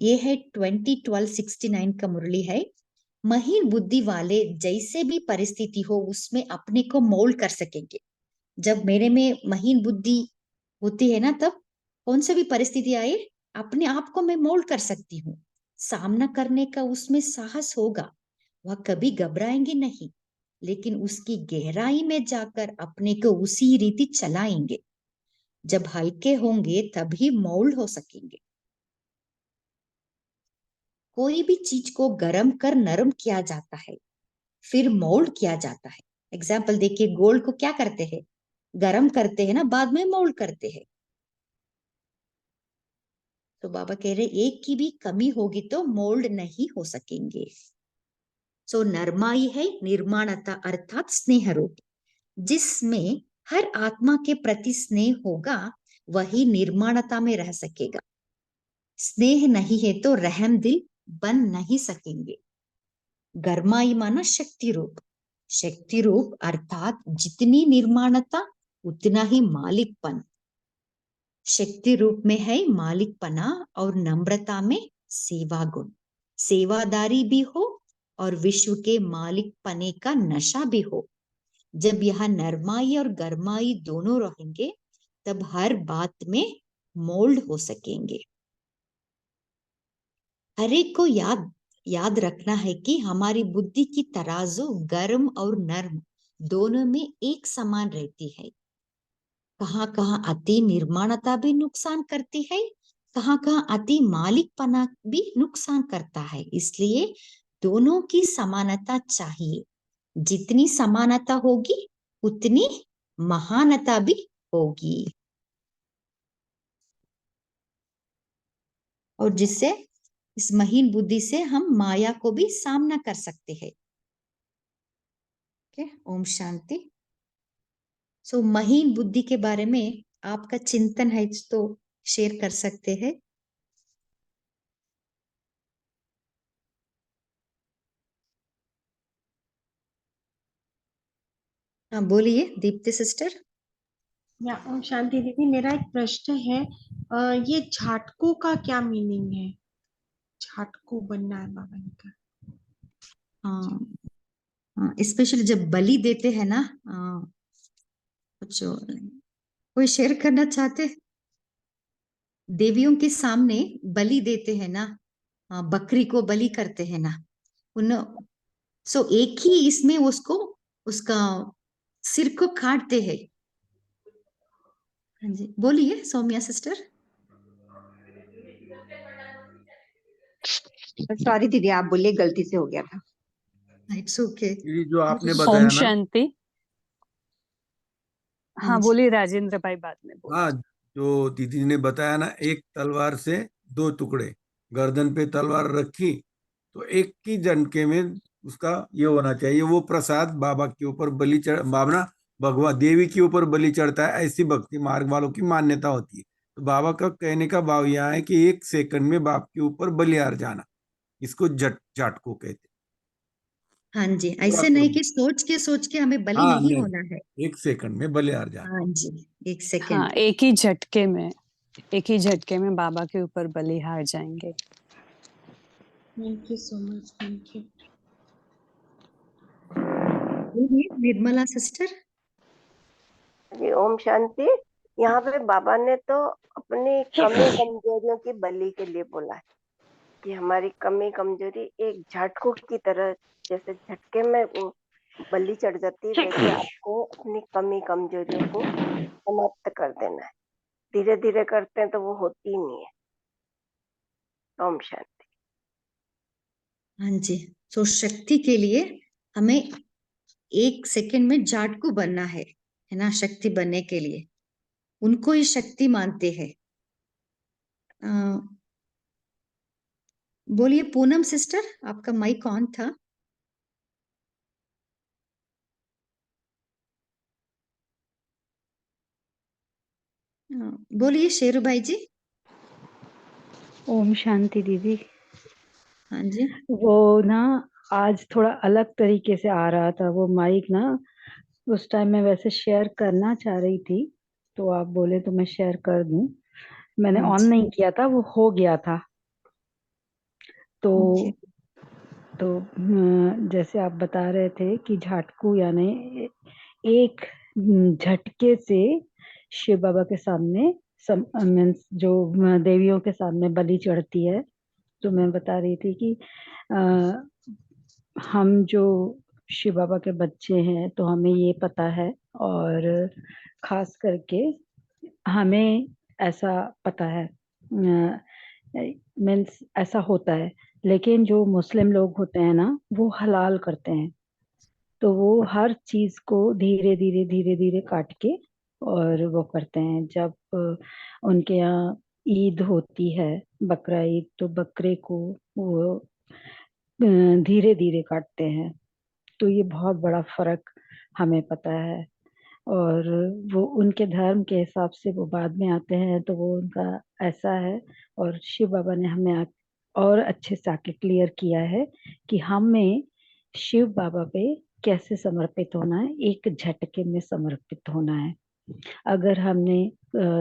ये है 201269 का मुरली है। महीन बुद्धि वाले जैसे भी परिस्थिति हो उसमें अपने को मोल्ड कर सकेंगे। जब मेरे में महीन बुद्धि होती है ना, तब कौन सी भी परिस्थिति आए अपने आप को मैं मोल्ड कर सकती हूँ। सामना करने का उसमें साहस होगा, वह कभी घबराएंगे नहीं, लेकिन उसकी गहराई में जाकर अपने को उसी रीति चलाएंगे। जब हल्के होंगे तभी मोल्ड हो सकेंगे। कोई भी चीज को गर्म कर नरम किया जाता है, फिर मोल्ड किया जाता है। एग्जाम्पल देखिए, गोल्ड को क्या करते हैं, गर्म करते हैं ना, बाद में मोल्ड करते हैं। तो बाबा कह रहे एक की भी कमी होगी तो मोल्ड नहीं हो सकेंगे। सो नरमाई है निर्माणता, अर्थात स्नेह रूप। जिसमें हर आत्मा के प्रति स्नेह होगा वही निर्माणता में रह सकेगा। स्नेह नहीं है तो रहम दिल बन नहीं सकेंगे। गर्माई माना शक्ति रूप। शक्ति रूप अर्थात जितनी निर्माणता उतना ही मालिकपन। शक्ति रूप में है मालिकपना और नम्रता में सेवा गुण। सेवादारी भी हो और विश्व के मालिकपने का नशा भी हो। जब यह नरमाई और गरमाई दोनों रहेंगे तब हर बात में मोल्ड हो सकेंगे। हर एक को याद रखना है कि हमारी बुद्धि की तराजू गर्म और नर्म दोनों में एक समान रहती है। कहाँ कहाँ अति निर्माणता भी नुकसान करती है, कहाँ कहाँ अति मालिकपना भी नुकसान करता है। इसलिए दोनों की समानता चाहिए। जितनी समानता होगी उतनी महानता भी होगी, और जिससे इस महीन बुद्धि से हम माया को भी सामना कर सकते हैं। ओम शांति। सो महीन बुद्धि के बारे में आपका चिंतन है तो शेयर कर सकते हैं। हाँ बोलिए दीप्ति सिस्टर। या ओम शांति दीदी, मेरा एक प्रश्न है। ये झाटकों का क्या मीनिंग है? झाटको बनना है बाबा ने कहा। हाँ, स्पेशली जब बलि देते हैं ना, कुछ कोई शेयर करना चाहते? देवियों के सामने बलि देते हैं ना, बकरी को बलि करते हैं ना, सो एक ही इसमें उसका सिर को काटते हैं। हाँ जी बोलिए सौम्या सिस्टर। सॉरी दीदी, आप बोलिए, गलती से हो गया था। It's okay. ये जो आपने बताया ओम ना, शांति। हाँ बोलिए राजेंद्र भाई, बाद में बोलिए। हाँ, जो दीदी ने बताया ना, एक तलवार से दो टुकड़े, गर्दन पे तलवार रखी तो एक ही झटके में उसका ये होना चाहिए। वो प्रसाद बाबा के ऊपर बाबा भगवान देवी के ऊपर बलि चढ़ता है, ऐसी भक्ति मार्ग वालों की मान्यता होती है। तो बाबा का कहने का भाव यहाँ है कि 1 सेकंड में बाप के ऊपर बलिहार जाना, इसको जाटको कहते। हाँ जी, पूरा ऐसे नहीं कर्म। कि सोच के हमें बलि हाँ नहीं नहीं, होना है। 1 सेकंड में बलिहार जाना। हाँ जी, 1 हाँ, सेकंड। एक ही झटके में बाबा के ऊपर बलिहार जाएंगे। Thank you so much, thank you. Nirmala sister. जी ओम शांति। यहाँ पे बाबा ने तो अपनी कमी कमजोरियों की बलि के लिए बोला है कि हमारी कमी कमजोरी एक झटकों की तरह, जैसे झटके में वो बलि चढ़ जाती है, वैसे आपको अपनी कमी कमजोरियों को समाप्त कर देना है। धीरे धीरे करते हैं तो वो होती ही नहीं है। ओम शांति। हाँ जी, तो शक्ति के लिए हमें 1 सेकंड में जाटकू बनना है ना, शक्ति बनने के लिए उनको ही शक्ति मानते हैं। बोलिए पूनम सिस्टर, आपका माइक ऑन था। बोलिए शेरू भाई जी। ओम शांति दीदी। हाँ जी। वो ना आज थोड़ा अलग तरीके से आ रहा था वो माइक ना, उस टाइम मैं वैसे शेयर करना चाह रही थी, तो आप बोले तो मैं शेयर कर दूं। मैंने हाँ ऑन जी, नहीं किया था, वो हो गया था। तो हाँ जी, जैसे आप बता रहे थे कि झाटकू यानी एक झटके से शिव बाबा के सामने मीन्स जो देवियों के सामने बलि चढ़ती है। तो मैं बता रही थी कि हम जो शिव बाबा के बच्चे हैं तो हमें ये पता है, और खास करके हमें ऐसा पता है, मीन्स ऐसा होता है। लेकिन जो मुस्लिम लोग होते हैं ना, वो हलाल करते हैं, तो वो हर चीज को धीरे धीरे काट के और वो करते हैं। जब उनके यहाँ ईद होती है, बकरा ईद, तो बकरे को वो धीरे धीरे काटते हैं। तो ये बहुत बड़ा फर्क हमें पता है। और वो उनके धर्म के हिसाब से वो बाद में आते हैं, तो वो उनका ऐसा है। और शिव बाबा ने हमें और अच्छे से आके क्लियर किया है कि हमें शिव बाबा पे कैसे समर्पित होना है, एक झटके में समर्पित होना है। अगर हमने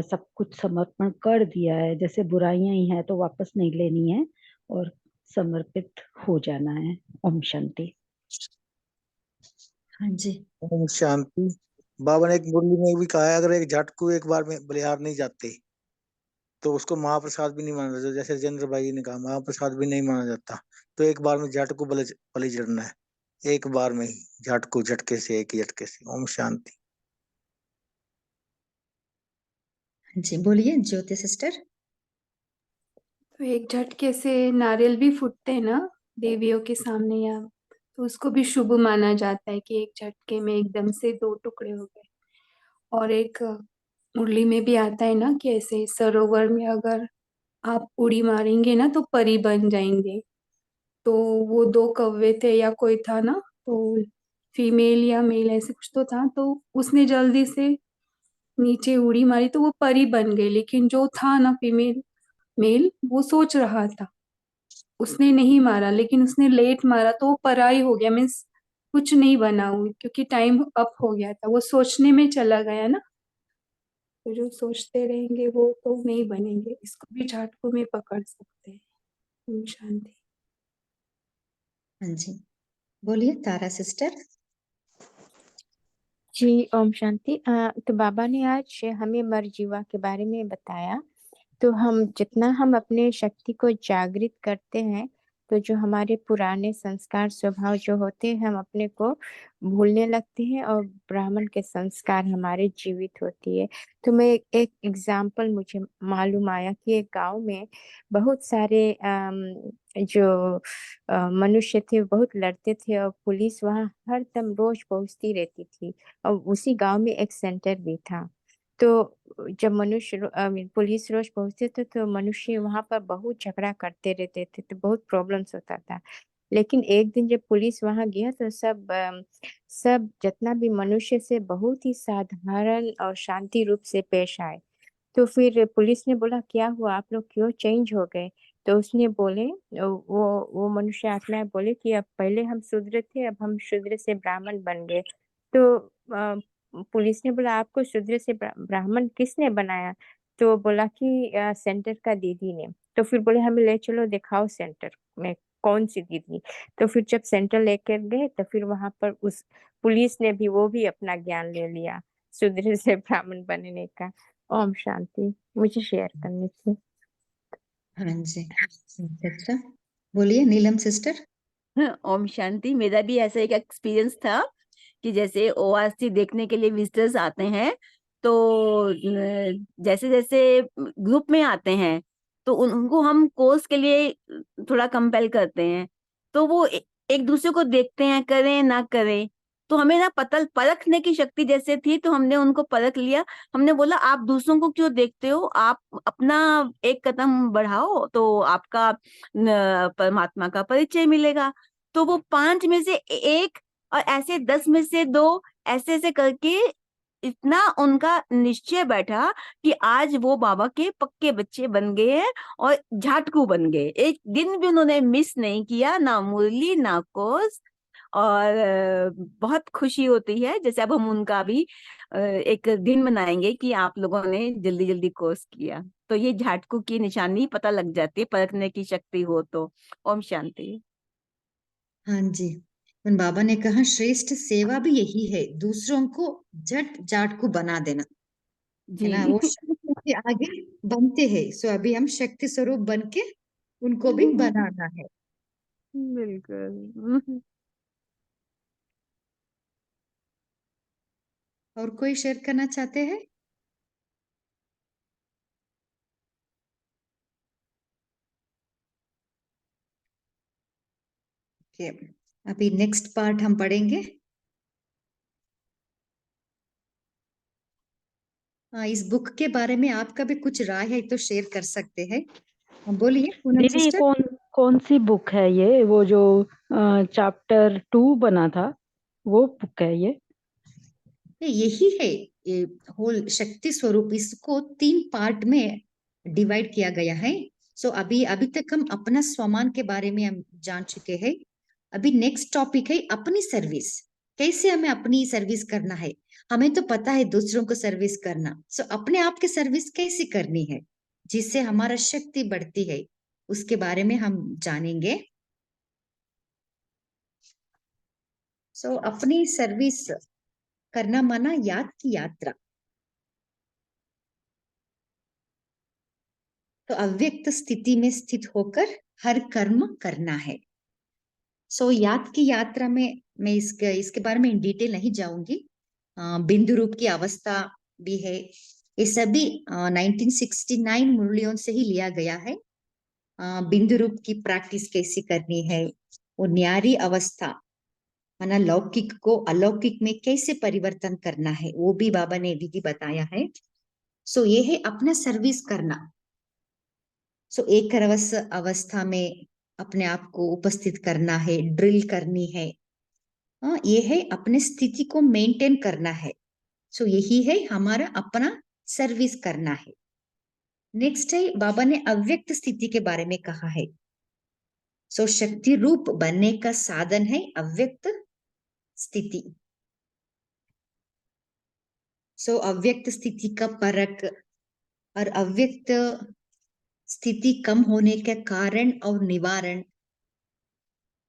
सब कुछ समर्पण कर दिया है, जैसे बुराइयां ही है तो वापस नहीं लेनी है और समर्पित हो जाना है। ओम शांति। हाँ जी। ओम शांति। बाबा ने एक मुरली में भी कहा है, अगर एक झट को एक बार में बलिहार नहीं जाते तो उसको महाप्रसाद भी नहीं माना जाता। जैसे राजेंद्र भाई ने कहा, महाप्रसाद भी नहीं माना जाता। तो एक बार में झट को बलि चढ़ना है, एक बार में ही झट को, झटके से, एक ही झटके से। ओम शांति। हाँ जी, बोलिए ज्योति सिस्टर। तो एक झटके से नारियल भी फूटते हैं ना देवियों के सामने, या तो उसको भी शुभ माना जाता है कि एक झटके में एकदम से 2 टुकड़े हो गए। और एक मुरली में भी आता है ना कि ऐसे सरोवर में अगर आप उड़ी मारेंगे ना तो परी बन जाएंगे। तो वो 2 कौवे थे या कोई था ना, तो फीमेल या मेल ऐसे कुछ तो था, तो उसने जल्दी से नीचे उड़ी मारी तो वो परी बन गई। लेकिन जो था ना फीमेल मेल, वो सोच रहा था, उसने नहीं मारा, लेकिन उसने लेट मारा तो वो पराई हो गया, मीन्स कुछ नहीं बना हुई, क्योंकि टाइम अप हो गया था, वो सोचने में चला गया ना। तो जो सोचते रहेंगे वो तो नहीं बनेंगे। इसको भी झाटकों में पकड़ सकते हैं। ओम शांति। हाँ जी, बोलिए तारा सिस्टर। जी ओम शांति। तो बाबा ने आज हमें मरजीवा के बारे में बताया। तो हम जितना हम अपने शक्ति को जागृत करते हैं, तो जो हमारे पुराने संस्कार स्वभाव जो होते हैं, हम अपने को भूलने लगते हैं और ब्राह्मण के संस्कार हमारे जीवित होती है। तो मैं एक एग्जाम्पल मुझे मालूम आया कि एक गांव में बहुत सारे जो मनुष्य थे बहुत लड़ते थे, और पुलिस वहाँ हर दम रोज पहुंचती रहती थी। और उसी गांव में एक सेंटर भी था। तो जब पुलिस रोज पहुंचते थे तो मनुष्य वहां पर बहुत झगड़ा करते रहते थे, तो बहुत प्रॉब्लम्स होता था। लेकिन एक दिन जब पुलिस वहां गया तो सब जितना भी मनुष्य से बहुत ही साधारण और शांति रूप से पेश आए। तो फिर पुलिस ने बोला क्या हुआ, आप लोग क्यों चेंज हो गए? तो उसने बोले, वो मनुष्य आत्माएं बोले कि अब पहले हम शूद्र थे, अब हम शूद्र से ब्राह्मण बन गए। तो पुलिस ने बोला आपको शूद्र से ब्राह्मण किसने बनाया? तो बोला कि सेंटर का दीदी ने। तो फिर बोले हमें ले चलो दिखाओ सेंटर में कौन सी दीदी। तो फिर जब सेंटर लेकर गए तो फिर वहां पर उस पुलिस ने भी वो भी अपना ज्ञान ले लिया शूद्र से ब्राह्मण बनने का। ओम शांति, मुझे शेयर करनी थी। हाँ जी, अच्छा बोलिए नीलम सिस्टर। ओम शांति। मेरा भी ऐसा एक एक्सपीरियंस था कि जैसे ओआरसी देखने के लिए विजिटर्स आते हैं, तो जैसे जैसे ग्रुप में आते हैं तो उनको हम कोर्स के लिए थोड़ा कंपेल करते हैं, तो वो एक दूसरे को देखते हैं, करें ना करें। तो हमें ना परखने की शक्ति जैसे थी, तो हमने उनको परख लिया। हमने बोला आप दूसरों को क्यों देखते हो, आप अपना एक कदम बढ़ाओ तो आपका परमात्मा का परिचय मिलेगा। तो वो 5 में से एक और ऐसे 10 में से 2 ऐसे ऐसे करके इतना उनका निश्चय बैठा कि आज वो बाबा के पक्के बच्चे बन गए हैं और झाटकू बन गए। एक दिन भी उन्होंने मिस नहीं किया, ना मुरली ना कोर्स। और बहुत खुशी होती है जैसे अब हम उनका भी एक दिन मनाएंगे कि आप लोगों ने जल्दी जल्दी कोर्स किया। तो ये झाटकू की निशानी पता लग जाती है, परखने की शक्ति हो तो। ओम शांति। हाँ जी, उन बाबा ने कहा श्रेष्ठ सेवा भी यही है, दूसरों को जट जाट को बना देना, है ना। वो जी शक्ति के आगे बनते हैं, सो अभी हम शक्ति स्वरूप बन के उनको भी बनाना है। बिल्कुल। और कोई शेयर करना चाहते हैं? ओके, अभी नेक्स्ट पार्ट हम पढ़ेंगे। इस बुक के बारे में आपका भी कुछ राय है तो शेयर कर सकते हैं। बोलिए पूनम दीदी सिस्टर। कौन सी बुक है ये, वो जो चैप्टर 2 बना था, वो बुक है ये? यही है, ये होल शक्ति स्वरूप। इसको 3 पार्ट में डिवाइड किया गया है। सो अभी तक हम अपना स्वमान के बारे में हम जान चुके हैं। अभी नेक्स्ट टॉपिक है अपनी सर्विस। कैसे हमें अपनी सर्विस करना है। हमें तो पता है दूसरों को सर्विस करना, सो अपने आप की सर्विस कैसे करनी है जिससे हमारा शक्ति बढ़ती है, उसके बारे में हम जानेंगे। सो अपनी सर्विस करना माना याद की यात्रा। तो अव्यक्त स्थिति में स्थित होकर हर कर्म करना है। सो याद की यात्रा में मैं इसके बारे में इन डिटेल नहीं जाऊंगी। बिंदु रूप की अवस्था भी है। ये सभी 1969 मुरलियों से ही लिया गया है। बिंदु रूप की प्रैक्टिस कैसे करनी है, वो न्यारी अवस्था माना लौकिक को अलौकिक में कैसे परिवर्तन करना है, वो भी बाबा ने विधि बताया है। सो ये है अपना सर्विस करना। सो एक अवस्था में अपने आप को उपस्थित करना है, ड्रिल करनी है। ये है अपने स्थिति को मेंटेन करना है। सो यही है हमारा अपना सर्विस करना है। नेक्स्ट है बाबा ने अव्यक्त स्थिति के बारे में कहा है। सो शक्ति रूप बनने का साधन है अव्यक्त स्थिति। सो अव्यक्त स्थिति का परख और अव्यक्त स्थिति कम होने के कारण और निवारण,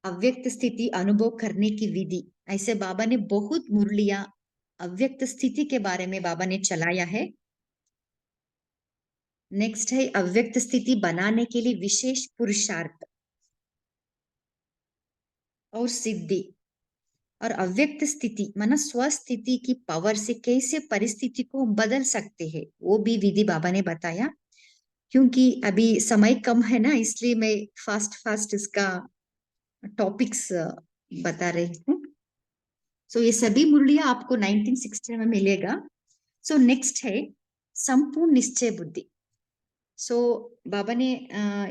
अव्यक्त स्थिति अनुभव करने की विधि, ऐसे बाबा ने बहुत मुरलियां अव्यक्त स्थिति के बारे में बाबा ने चलाया है। नेक्स्ट है अव्यक्त स्थिति बनाने के लिए विशेष पुरुषार्थ और सिद्धि, और अव्यक्त स्थिति माना स्वस्थिति की पावर से कैसे परिस्थिति को बदल सकते हैं, वो भी विधि बाबा ने बताया। क्योंकि अभी समय कम है ना, इसलिए मैं फास्ट इसका टॉपिक्स बता रही हूँ। सो ये सभी मुरलियां आपको 1960 में मिलेगा। सो नेक्स्ट है संपूर्ण निश्चय बुद्धि। सो बाबा ने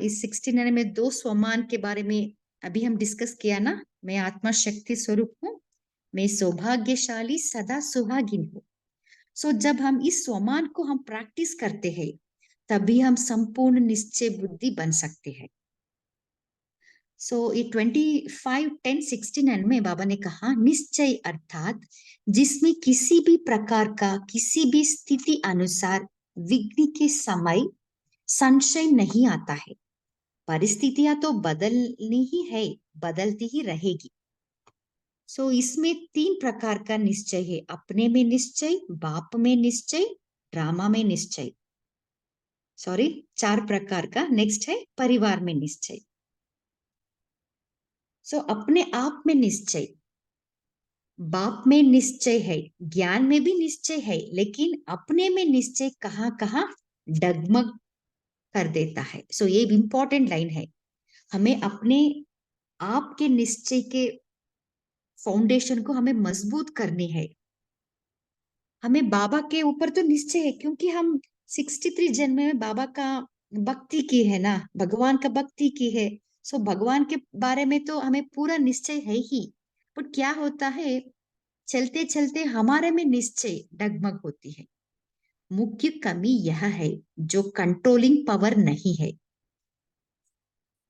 इस 69 में 2 स्वमान के बारे में अभी हम डिस्कस किया ना। मैं आत्मा शक्ति स्वरूप हूँ, मैं सौभाग्यशाली सदा सुहागिन हूँ। सो जब हम इस स्वमान को हम प्रैक्टिस करते हैं, तभी हम संपूर्ण निश्चय बुद्धि बन सकते हैं। सो ये 25:10-69 में बाबा ने कहा, निश्चय अर्थात जिसमें किसी भी प्रकार का किसी भी स्थिति अनुसार विघ्न के समय संशय नहीं आता है। परिस्थितियां तो बदलनी ही है, बदलती ही रहेगी। सो इसमें 3 प्रकार का निश्चय है, अपने में निश्चय, बाप में निश्चय, ड्रामा में निश्चय। 4 प्रकार का। नेक्स्ट है परिवार में निश्चय। सो अपने आप में निश्चय, बाप में निश्चय है, ज्ञान में भी निश्चय है, लेकिन अपने में निश्चय कहाँ कहाँ डगमग कर देता है। सो ये इंपॉर्टेंट लाइन है। हमें अपने आप के निश्चय के फाउंडेशन को हमें मजबूत करनी है। हमें बाबा के ऊपर तो निश्चय है, क्योंकि हम 63 जन्म में बाबा का भक्ति की है ना, भगवान का भक्ति की है। सो भगवान के बारे में तो हमें पूरा निश्चय है ही। पर क्या होता है, चलते चलते हमारे में निश्चय डगमग होती है। मुख्य कमी यह है जो कंट्रोलिंग पावर नहीं है।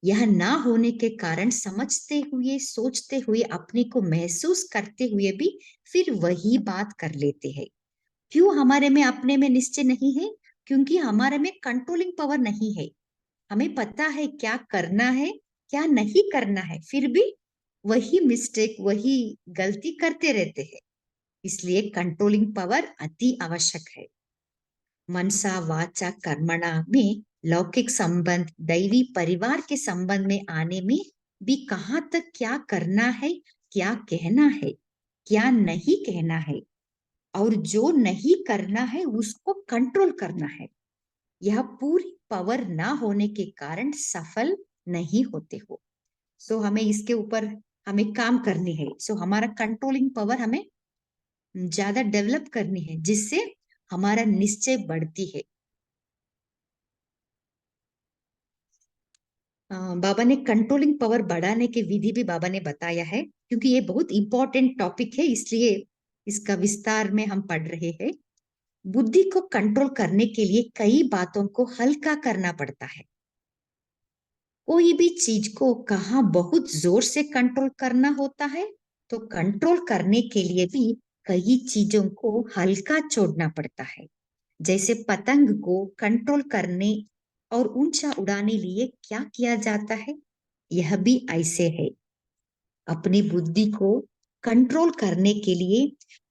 यह ना होने के कारण समझते हुए, सोचते हुए, अपने को महसूस करते हुए भी फिर वही बात कर लेते हैं। क्यों हमारे में अपने में निश्चय नहीं है? क्योंकि हमारे में कंट्रोलिंग पावर नहीं है। हमें पता है क्या करना है, क्या नहीं करना है, फिर भी वही मिस्टेक, वही गलती करते रहते हैं। इसलिए कंट्रोलिंग पावर अति आवश्यक है। मनसा वाचा कर्मणा में लौकिक संबंध, दैवी परिवार के संबंध में आने में भी कहाँ तक क्या करना है, क्या कहना है, क्या नहीं कहना है, और जो नहीं करना है उसको कंट्रोल करना है। यह पूरी पावर ना होने के कारण सफल नहीं होते हो। सो हमें इसके ऊपर हमें काम करनी है। सो हमारा कंट्रोलिंग पावर हमें ज्यादा डेवलप करनी है, जिससे हमारा निश्चय बढ़ती है। बाबा ने कंट्रोलिंग पावर बढ़ाने की विधि भी बाबा ने बताया है, क्योंकि ये बहुत इंपॉर्टेंट टॉपिक है, इसलिए इसका विस्तार में हम पढ़ रहे हैं। बुद्धि को कंट्रोल करने के लिए कई बातों को हल्का करना पड़ता है। कोई भी चीज को कहाँ बहुत जोर से कंट्रोल करना होता है, तो कंट्रोल करने के लिए भी कई चीजों को हल्का छोड़ना पड़ता है। जैसे पतंग को कंट्रोल करने और ऊंचा उड़ाने लिए क्या किया जाता है, यह भी ऐसे है। अपनी बुद्धि को कंट्रोल करने के लिए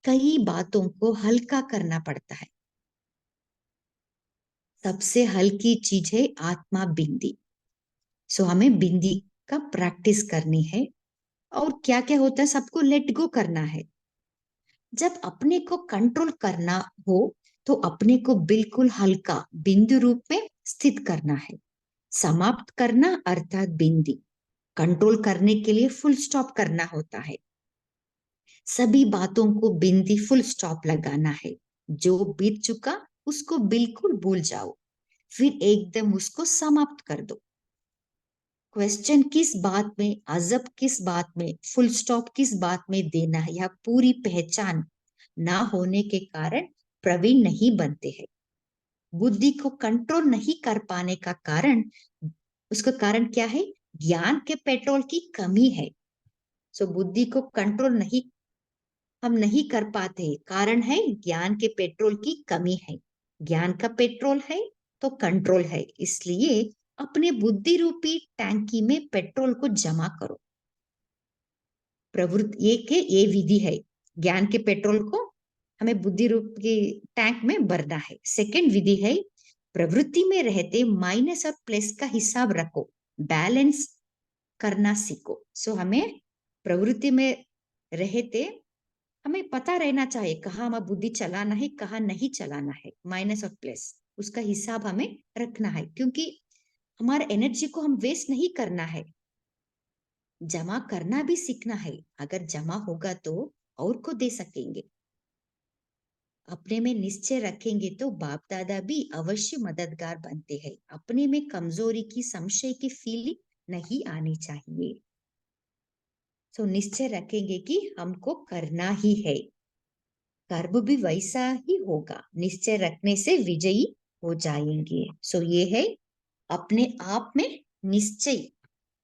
कई बातों को हल्का करना पड़ता है। सबसे हल्की चीज है आत्मा बिंदी। सो हमें बिंदी का प्रैक्टिस करनी है। और क्या क्या होता है, सबको लेट गो करना है। जब अपने को कंट्रोल करना हो तो अपने को बिल्कुल हल्का बिंदु रूप में स्थित करना है। समाप्त करना अर्थात बिंदी। कंट्रोल करने के लिए फुल स्टॉप करना होता है। सभी बातों को बिंदी फुल स्टॉप लगाना है। जो बीत चुका उसको बिल्कुल भूल जाओ, फिर एकदम उसको समाप्त कर दो। क्वेश्चन किस बात में, अजब किस बात में, फुल स्टॉप किस बात में देना है, यह पूरी पहचान ना होने के कारण प्रवीण नहीं बनते हैं। बुद्धि को कंट्रोल नहीं कर पाने का कारण, उसका कारण क्या है? ज्ञान के पेट्रोल की कमी है। सो बुद्धि को कंट्रोल हम नहीं कर पाते, कारण है ज्ञान के पेट्रोल की कमी है। ज्ञान का पेट्रोल है तो कंट्रोल है। इसलिए अपने बुद्धि रूपी टैंकी में पेट्रोल को जमा करो। प्रवृत्ति ये विधि है, ज्ञान के पेट्रोल को हमें बुद्धि रूप की टैंक में भरना है। सेकंड विधि है, प्रवृत्ति में रहते माइनस और प्लस का हिसाब रखो, बैलेंस करना सीखो। सो हमें प्रवृत्ति में रहते हमें पता रहना चाहिए कहाँ हमारा बुद्धि चलाना है, कहाँ नहीं चलाना है। माइनस और प्लस उसका हिसाब हमें रखना है, क्योंकि हमारे एनर्जी को हम वेस्ट नहीं करना है, जमा करना भी सीखना है। अगर जमा होगा तो और को दे सकेंगे। अपने में निश्चय रखेंगे तो बाप दादा भी अवश्य मददगार बनते हैं। अपने में कमजोरी की, संशय की फीलिंग नहीं आनी चाहिए। तो निश्चय रखेंगे कि हमको करना ही है। कर्म भी वैसा ही होगा। निश्चय रखने से विजयी हो जाएंगे। सो ये है अपने आप में निश्चय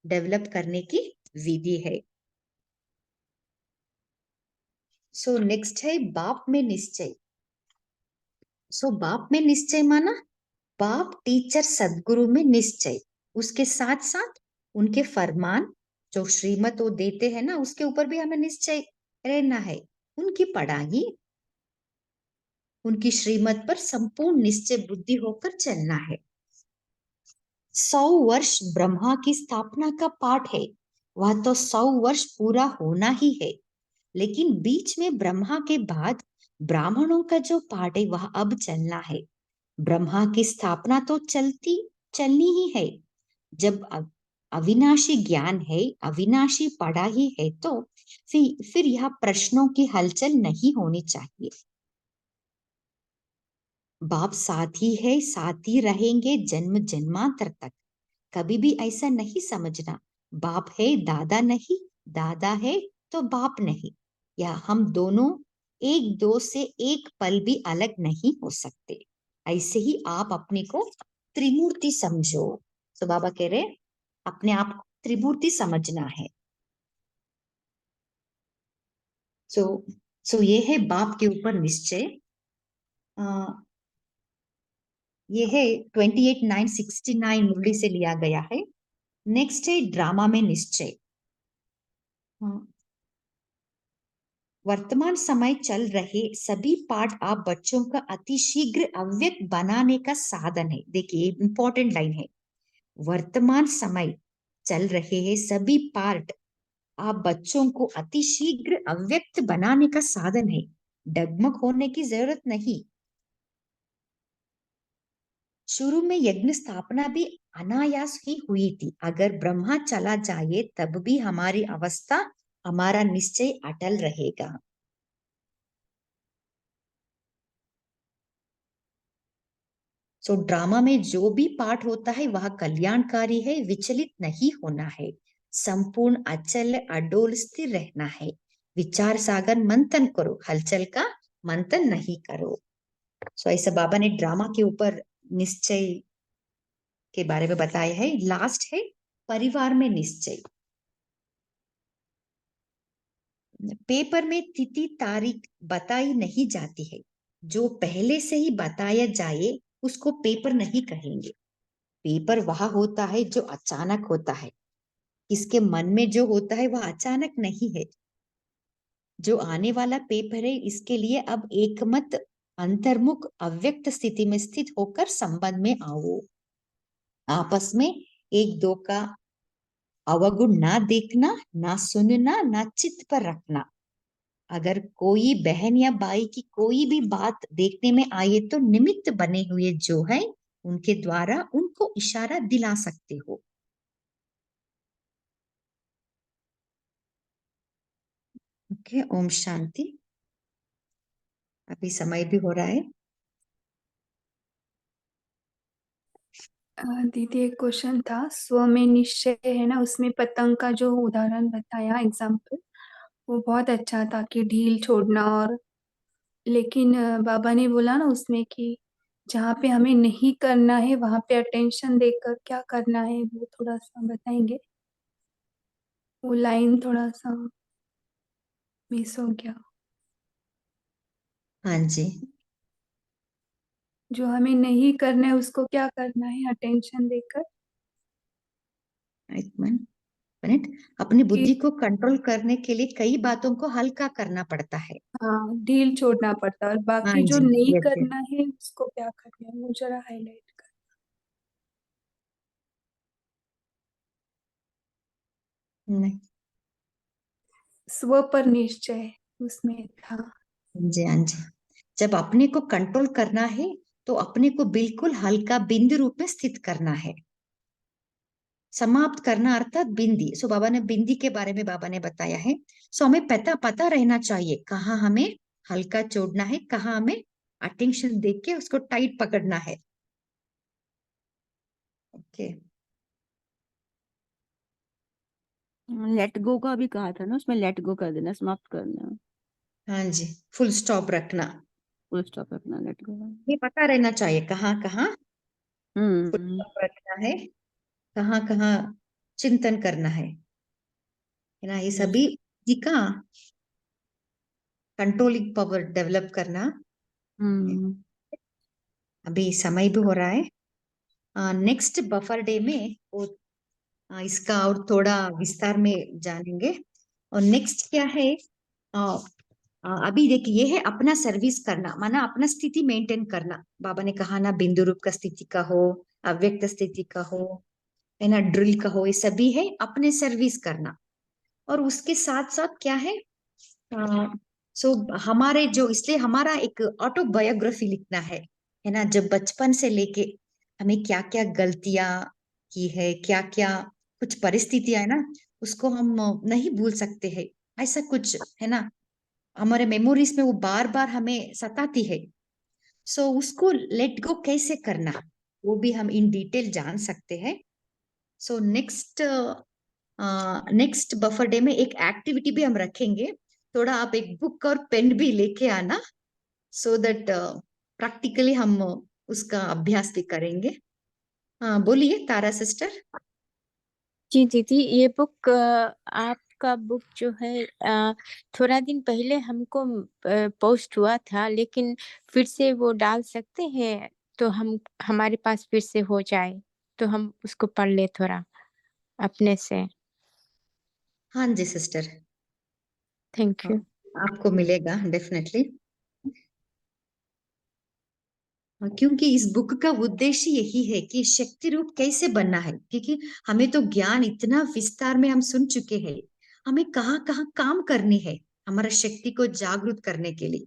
डेवलप करने की विधि है। सो नेक्स्ट है बाप में निश्चय। सो बाप में निश्चय माना बाप, टीचर, सदगुरु में निश्चय। उसके साथ साथ उनके फरमान जो श्रीमत वो देते हैं ना, उसके ऊपर भी हमें निश्चय रहना है। उनकी पढ़ाई, उनकी श्रीमत पर संपूर्ण निश्चय बुद्धि होकर चलना है। 100 वर्ष ब्रह्मा की स्थापना का पाठ है, वह तो 100 वर्ष पूरा होना ही है। लेकिन बीच में ब्रह्मा के बाद ब्राह्मणों का जो पाठ है वह अब चलना है। ब्रह्मा की स्थापना तो चलनी ही है। जब अविनाशी ज्ञान है, अविनाशी पढ़ाई है, तो फिर यह प्रश्नों की हलचल नहीं होनी चाहिए। बाप साथ ही है, साथ ही रहेंगे जन्म जन्मांतर तक। कभी भी ऐसा नहीं समझना बाप है दादा नहीं, दादा है तो बाप नहीं, या हम दोनों एक दो से एक पल भी अलग नहीं हो सकते। ऐसे ही आप अपने को त्रिमूर्ति समझो। तो बाबा कह रहे अपने आप को त्रिमूर्ति समझना है। सो ये है बाप के ऊपर निश्चय। ये है 28,969 मुरली से लिया गया है। नेक्स्ट है ड्रामा में निश्चय। वर्तमान समय चल रहे सभी पाठ आप बच्चों का अति शीघ्र अव्यक्त बनाने का साधन है। देखिए इंपॉर्टेंट लाइन है, वर्तमान समय चल रहे हैं सभी पाठ आप बच्चों को अति शीघ्र अव्यक्त बनाने का साधन है। डगमग होने की जरूरत नहीं। शुरू में यज्ञ स्थापना भी अनायास ही हुई थी। अगर ब्रह्मा चला जाए तब भी हमारी अवस्था, हमारा निश्चय अटल रहेगा। सो ड्रामा में जो भी पाठ होता है वह कल्याणकारी है, विचलित नहीं होना है, संपूर्ण अचल अडोल स्थिर रहना है। विचार सागर मंथन करो, हलचल का मंथन नहीं करो। सो ऐसा बाबा ने ड्रामा के ऊपर निश्चय के बारे में बताया है। लास्ट है परिवार में निश्चय। पेपर में तिथि तारीख बताई नहीं जाती है। जो पहले से ही बताया जाए उसको पेपर नहीं कहेंगे। पेपर वह होता है जो अचानक होता है। इसके मन में जो होता है वह अचानक नहीं है। जो आने वाला पेपर है इसके लिए अब एकमत अंतर्मुख अव्यक्त स्थिति में स्थित होकर संबंध में आओ। आपस में एक दो का अवगुण ना देखना, ना सुनना, ना चित्त पर रखना। अगर कोई बहन या भाई की कोई भी बात देखने में आए तो निमित्त बने हुए जो है उनके द्वारा उनको इशारा दिला सकते हो। ओके, ओम शांति। अभी समय भी हो रहा है। दीदी एक क्वेश्चन था, स्व में निश्चय है ना, उसमें पतंग का जो उदाहरण बताया एग्जाम्पल, वो बहुत अच्छा था कि ढील छोड़ना। और लेकिन बाबा ने बोला ना उसमें कि जहाँ पे हमें नहीं करना है वहां पे अटेंशन देकर क्या करना है, वो थोड़ा सा बताएंगे? वो लाइन थोड़ा सा मिस हो गया। हाँ जी, जो हमें नहीं करना है उसको क्या करना है अटेंशन देकर? एक मिनट। अपनी कि बुद्धि को कंट्रोल करने के लिए कई बातों को हल्का करना पड़ता है। हाँ, ढील छोड़ना पड़ता है, और हाँ बाकी जो जी, नहीं यस यस। करना है उसको क्या करना है, वो जरा हाईलाइट कर। नहीं, स्व पर निश्चय उसमें था। जी हाँ जी। जब अपने को कंट्रोल करना है तो अपने को बिल्कुल हल्का बिंदु रूप में स्थित करना है। समाप्त करना अर्थात बिंदी। सो बाबा ने बिंदी के बारे में बाबा ने बताया है। सो हमें पता रहना चाहिए कहाँ हमें हल्का छोड़ना है, कहाँ हमें अटेंशन देख के उसको टाइट पकड़ना है। ओके, लेट गो का भी कहा था ना, उसमें लेट गो कर देना, समाप्त करना। हाँ जी, फुल स्टॉप रखना, फुल स्टॉप रखना, लेट गो। ये पता रहना चाहिए कहाँ कहाँ फुल हम्म स्टॉप रखना है, कहाँ कहाँ चिंतन करना है ना, ये सभी जी का कंट्रोलिंग पावर डेवलप करना है। हम्म अभी समय भी हो रहा है, नेक्स्ट बफर डे में वो इसका और थोड़ा विस्तार में जानेंगे। और नेक्स्ट क्या है, अभी देखिए ये है अपना सर्विस करना, माना अपना स्थिति मेंटेन करना। बाबा ने कहा ना, बिंदु रूप का स्थिति का हो, अव्यक्त स्थिति का हो, है ना, ड्रिल का हो, ये सभी है अपने सर्विस करना। और उसके साथ साथ क्या है, सो हमारे जो, इसलिए हमारा एक ऑटोबायोग्राफी लिखना है ना, जब बचपन से लेके हमें क्या क्या गलतियां की है, क्या क्या कुछ परिस्थितियां है ना, उसको हम नहीं भूल सकते हैं, ऐसा कुछ है ना, हमारे मेमोरीज में वो बार बार हमें सताती है। सो उसको लेट गो कैसे करना, वो भी हम इन डिटेल जान सकते हैं। सो नेक्स्ट बफर डे में एक एक्टिविटी भी हम रखेंगे, थोड़ा आप एक बुक और पेन भी लेके आना, सो दैट प्रैक्टिकली हम उसका अभ्यास भी करेंगे। हाँ बोलिए तारा सिस्टर। जी दीदी, ये बुक आपका बुक जो है थोड़ा दिन पहले हमको पोस्ट हुआ था, लेकिन फिर से वो डाल सकते हैं तो हम हमारे पास फिर से हो जाए तो हम उसको पढ़ ले थोड़ा अपने से। हाँ जी सिस्टर, थैंक यू। आपको मिलेगा डेफिनेटली, क्योंकि इस बुक का उद्देश्य यही है कि शक्ति रूप कैसे बनना है, क्योंकि हमें तो ज्ञान इतना विस्तार में हम सुन चुके हैं, हमें कहाँ कहाँ काम करनी है हमारा शक्ति को जागृत करने के लिए।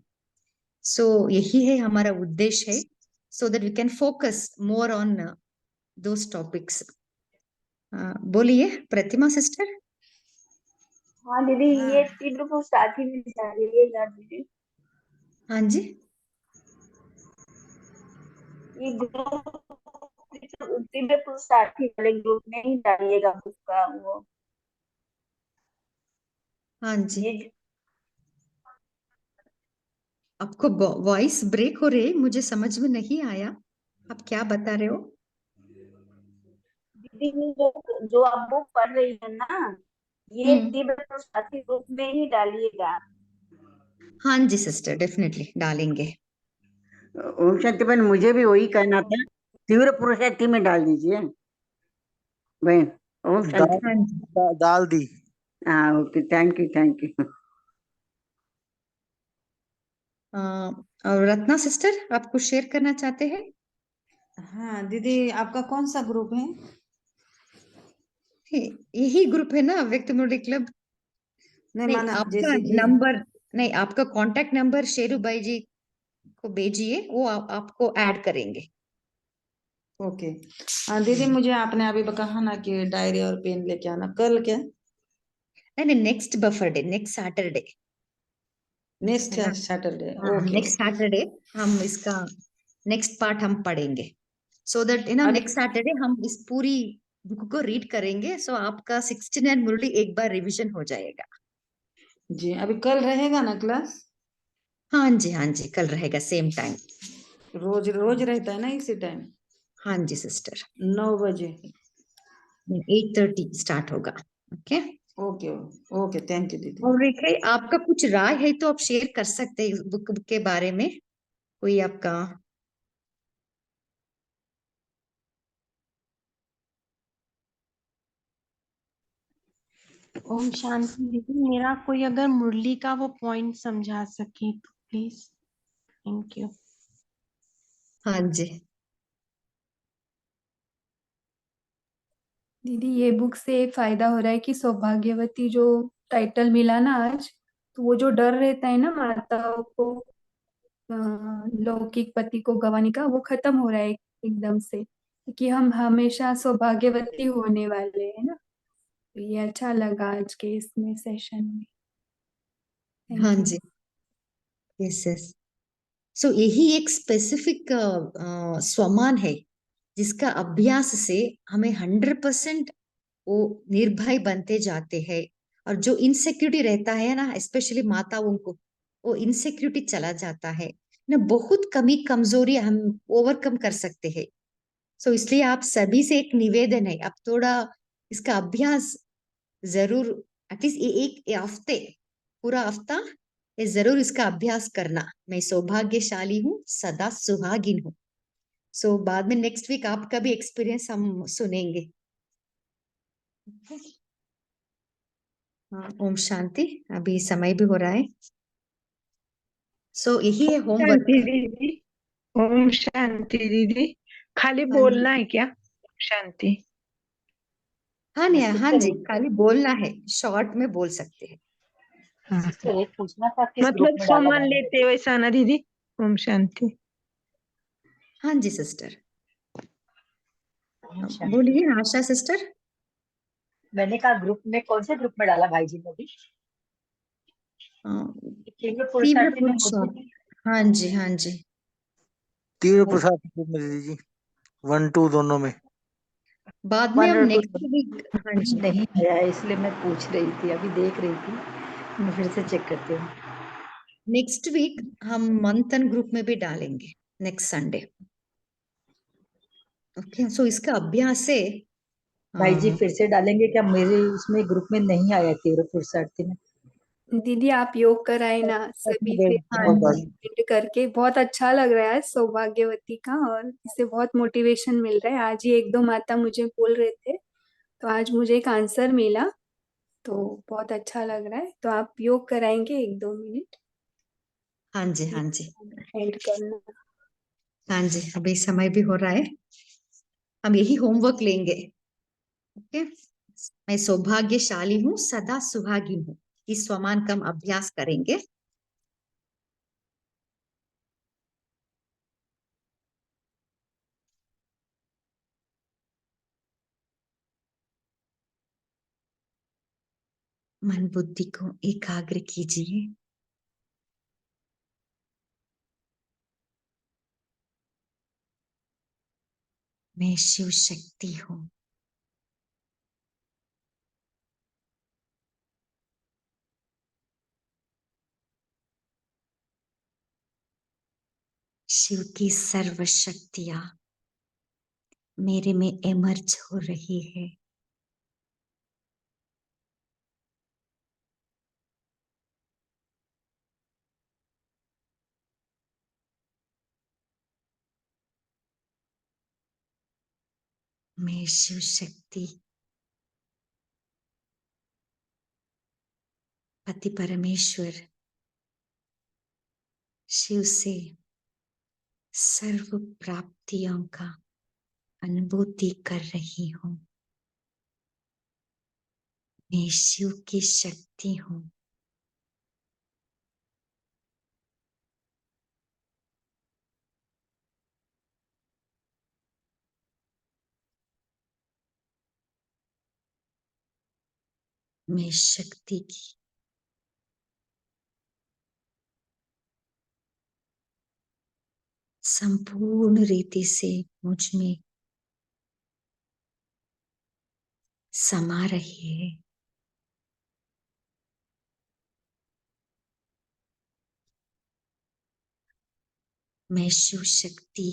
सो यही है हमारा उद्देश्य है, so that we can focus more on those topics. बोलिए प्रतिमा सिस्टर। हाँ दीदी, ये तीव्र को साथ ही में डालिएगा दीदी। हाँ जी, ये ग्रुप तीव्र को साथ ही वाले ग्रुप में ही डालिएगा उसका वो। हाँ जी, ये आपको वॉइस ब्रेक हो रही है, मुझे समझ में नहीं आया आप क्या बता रहे हो। दीदी, ये जो आप बुक पढ़ रही है ना, ये तीव्र को साथी ग्रुप में ही डालिएगा। हाँ जी सिस्टर, डेफिनेटली डालेंगे। ओम शांति बहन, मुझे भी वही कहना था, तीव्र पुरुषार्थी में डाल दीजिए बहन। ओम शांति। डाल दी। हाँ okay, thank you thank you. और रत्ना सिस्टर, आप कुछ शेयर करना चाहते हैं? हाँ दीदी, आपका कौन सा ग्रुप है? यही ग्रुप है ना, व्यक्त मुरली क्लब। नहीं, माना आपका जैसे कि नंबर नहीं, आपका कांटेक्ट नंबर शेरू भाई जी को भेजिए, वो आपको ऐड करेंगे। ओके। दीदी, मुझे आपने अभी कहा ना कि डायरी और पेन लेके आना, कल क्या? नहीं, next buffer day, next Saturday. Next Saturday. Okay next Saturday हम इसका नेक्स्ट पार्ट हम पढ़ेंगे, सो दैट यू नो अभी नेक्स्ट सैटरडे हम इस पूरी बुक को रीड करेंगे, सो आपका 69 मुरली एक बार रिवीजन हो जाएगा। जी, अभी कल रहेगा ना क्लास? हाँ जी, हाँ जी, कल रहेगा सेम टाइम। रोज रोज रहता है ना इसी टाइम? हाँ जी सिस्टर, 9 बजे। 8:30 स्टार्ट होगा। Okay okay okay, thank you दीदी। और एक है, आपका कुछ राय है तो आप शेयर कर सकते हैं इस बुक के बारे में, कोई आपका। ओम शांति दीदी, मेरा कोई अगर मुरली का वो पॉइंट समझा सके तो प्लीज। Thank you. हाँ जी, दीदी, ये बुक से एक फायदा हो रहा है कि सौभाग्यवती जो टाइटल मिला ना आज, तो वो जो डर रहता है ना माताओं को लौकिक पति को गंवाने का, वो खत्म हो रहा है एकदम से, कि हम हमेशा सौभाग्यवती होने वाले हैं ना। तो ये अच्छा लगा आज के इसमें सेशन में। हाँ थैंक यू। जी, यस यस। सो यही एक स्पेसिफिक स्वमान है जिसका अभ्यास से हमें 100% वो निर्भय बनते जाते हैं। और जो इनसिक्योरिटी रहता है ना, स्पेशली माताओं को, वो इनसिक्योरिटी चला जाता है ना, बहुत कमी कमजोरी हम ओवरकम कर सकते हैं। सो इसलिए आप सभी से एक निवेदन है, आप थोड़ा इसका अभ्यास जरूर, एटलीस्ट एक हफ्ते, पूरा हफ्ता ये जरूर इसका अभ्यास करना। मैं सौभाग्यशाली हूँ, सदा सुहागिन हूँ। सो बाद में नेक्स्ट वीक आपका भी एक्सपीरियंस हम सुनेंगे। हाँ, ओम शांति। अभी समय भी हो रहा है, सो यही है होमवर्क। शांति दीदी, ओम शांति दीदी। खाली हाँ जी, बोलना है क्या? शांति। हाँ नहीं, हाँ सिस्टर जी, खाली बोलना है, शॉर्ट में बोल सकते हैं। हाँ, सिस्टर एक पूछना था, किस ग्रुप मतलब में डाला सामान मैंने? लेते वैसा ना दीदी। ओम शांति। हाँ जी सिस्टर, ओम शांति। बोलिए आशा सिस्टर। मैंने कहा ग्रुप में, कौन से ग्रुप में डाला भाई जी ने भी? तीव्र तीव्र पुरुषार्थी में मुझे पुरुषार्थ, भी हाँ जी, हाँ जी। तीव्र वो प्रसाद ग्रुप में दे दीजिए, 1-2 दोनों में। बाद में 1 हम और 2 नेक्स्ट वीक, हाँ जी, नहीं आया है, इसलिए मैं पूछ रही थी, अभी देख रही थी, मैं फिर से चेक करती हूँ। नेक्स्ट वीक हम मंथन ग्रुप में भी डालेंगे, नेक्स्ट संडे। ओके, सो इसका अभ्यास है। भाई जी फिर से डालेंगे क्या? मेरे उसमें ग्रुप में नहीं आया तीव्र पुरुषार्थी में। दीदी आप योग कराए ना सभी से, हाँ जी, मेंट करके बहुत अच्छा लग रहा है सौभाग्यवती का, और इससे बहुत मोटिवेशन मिल रहा है। आज ही एक दो माता मुझे बोल रहे थे, तो आज मुझे एक आंसर मिला, तो बहुत अच्छा लग रहा है। तो आप योग कराएंगे 1-2 मिनट? हाँ जी, हाँ जी, एंड करना। हाँ जी, अभी समय भी हो रहा है, हम यही होमवर्क लेंगे। ओके, मैं सौभाग्यशाली हूँ, सदा सुहागिन हूँ, इस स्वमान का हम अभ्यास करेंगे। मन बुद्धि को एकाग्र कीजिए। मैं शिव शक्ति हूँ। शिव की सर्व शक्तियां मेरे में एमर्ज हो रही है। मैं शिव शक्ति पति परमेश्वर शिव से सर्व प्राप्तियों का अनुभूति कर रही हूँ। मैं शिव की शक्ति हूँ। मैं शक्ति की संपूर्ण रीति से मुझ में समा रही है। मैं शिव शक्ति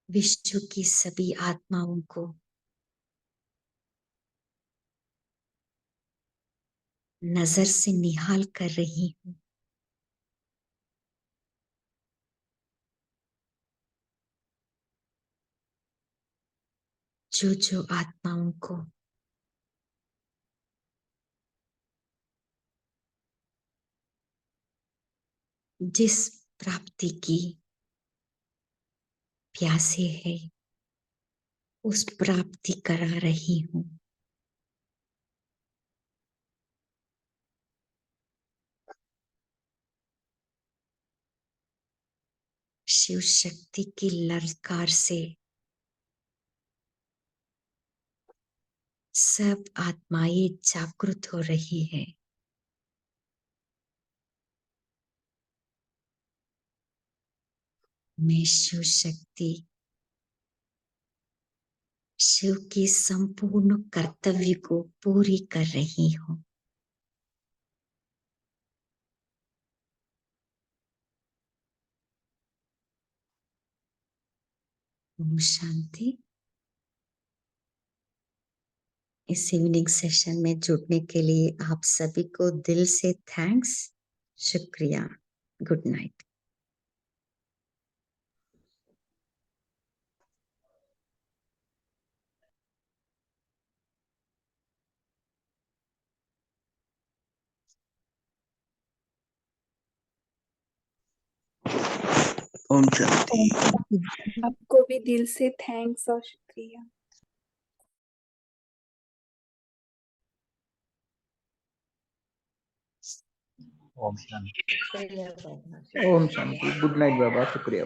विश्व की सभी आत्माओं को नजर से निहाल कर रही हूँ। जो जो आत्माओं को जिस प्राप्ति की प्यासे है, उस प्राप्ति करा रही हूँ। शिव शक्ति की ललकार से सब आत्माएं जागृत हो रही है। मैं शिव शक्ति शिव की संपूर्ण कर्तव्य को पूरी कर रही हूँ। ओम शांति। इस इवनिंग सेशन में जुड़ने के लिए आप सभी को दिल से थैंक्स, शुक्रिया। Good night. ओम शांति। आपको भी दिल से थैंक्स और शुक्रिया। ओम शांति। ओम शांति। गुड नाइट बाबा, शुक्रिया।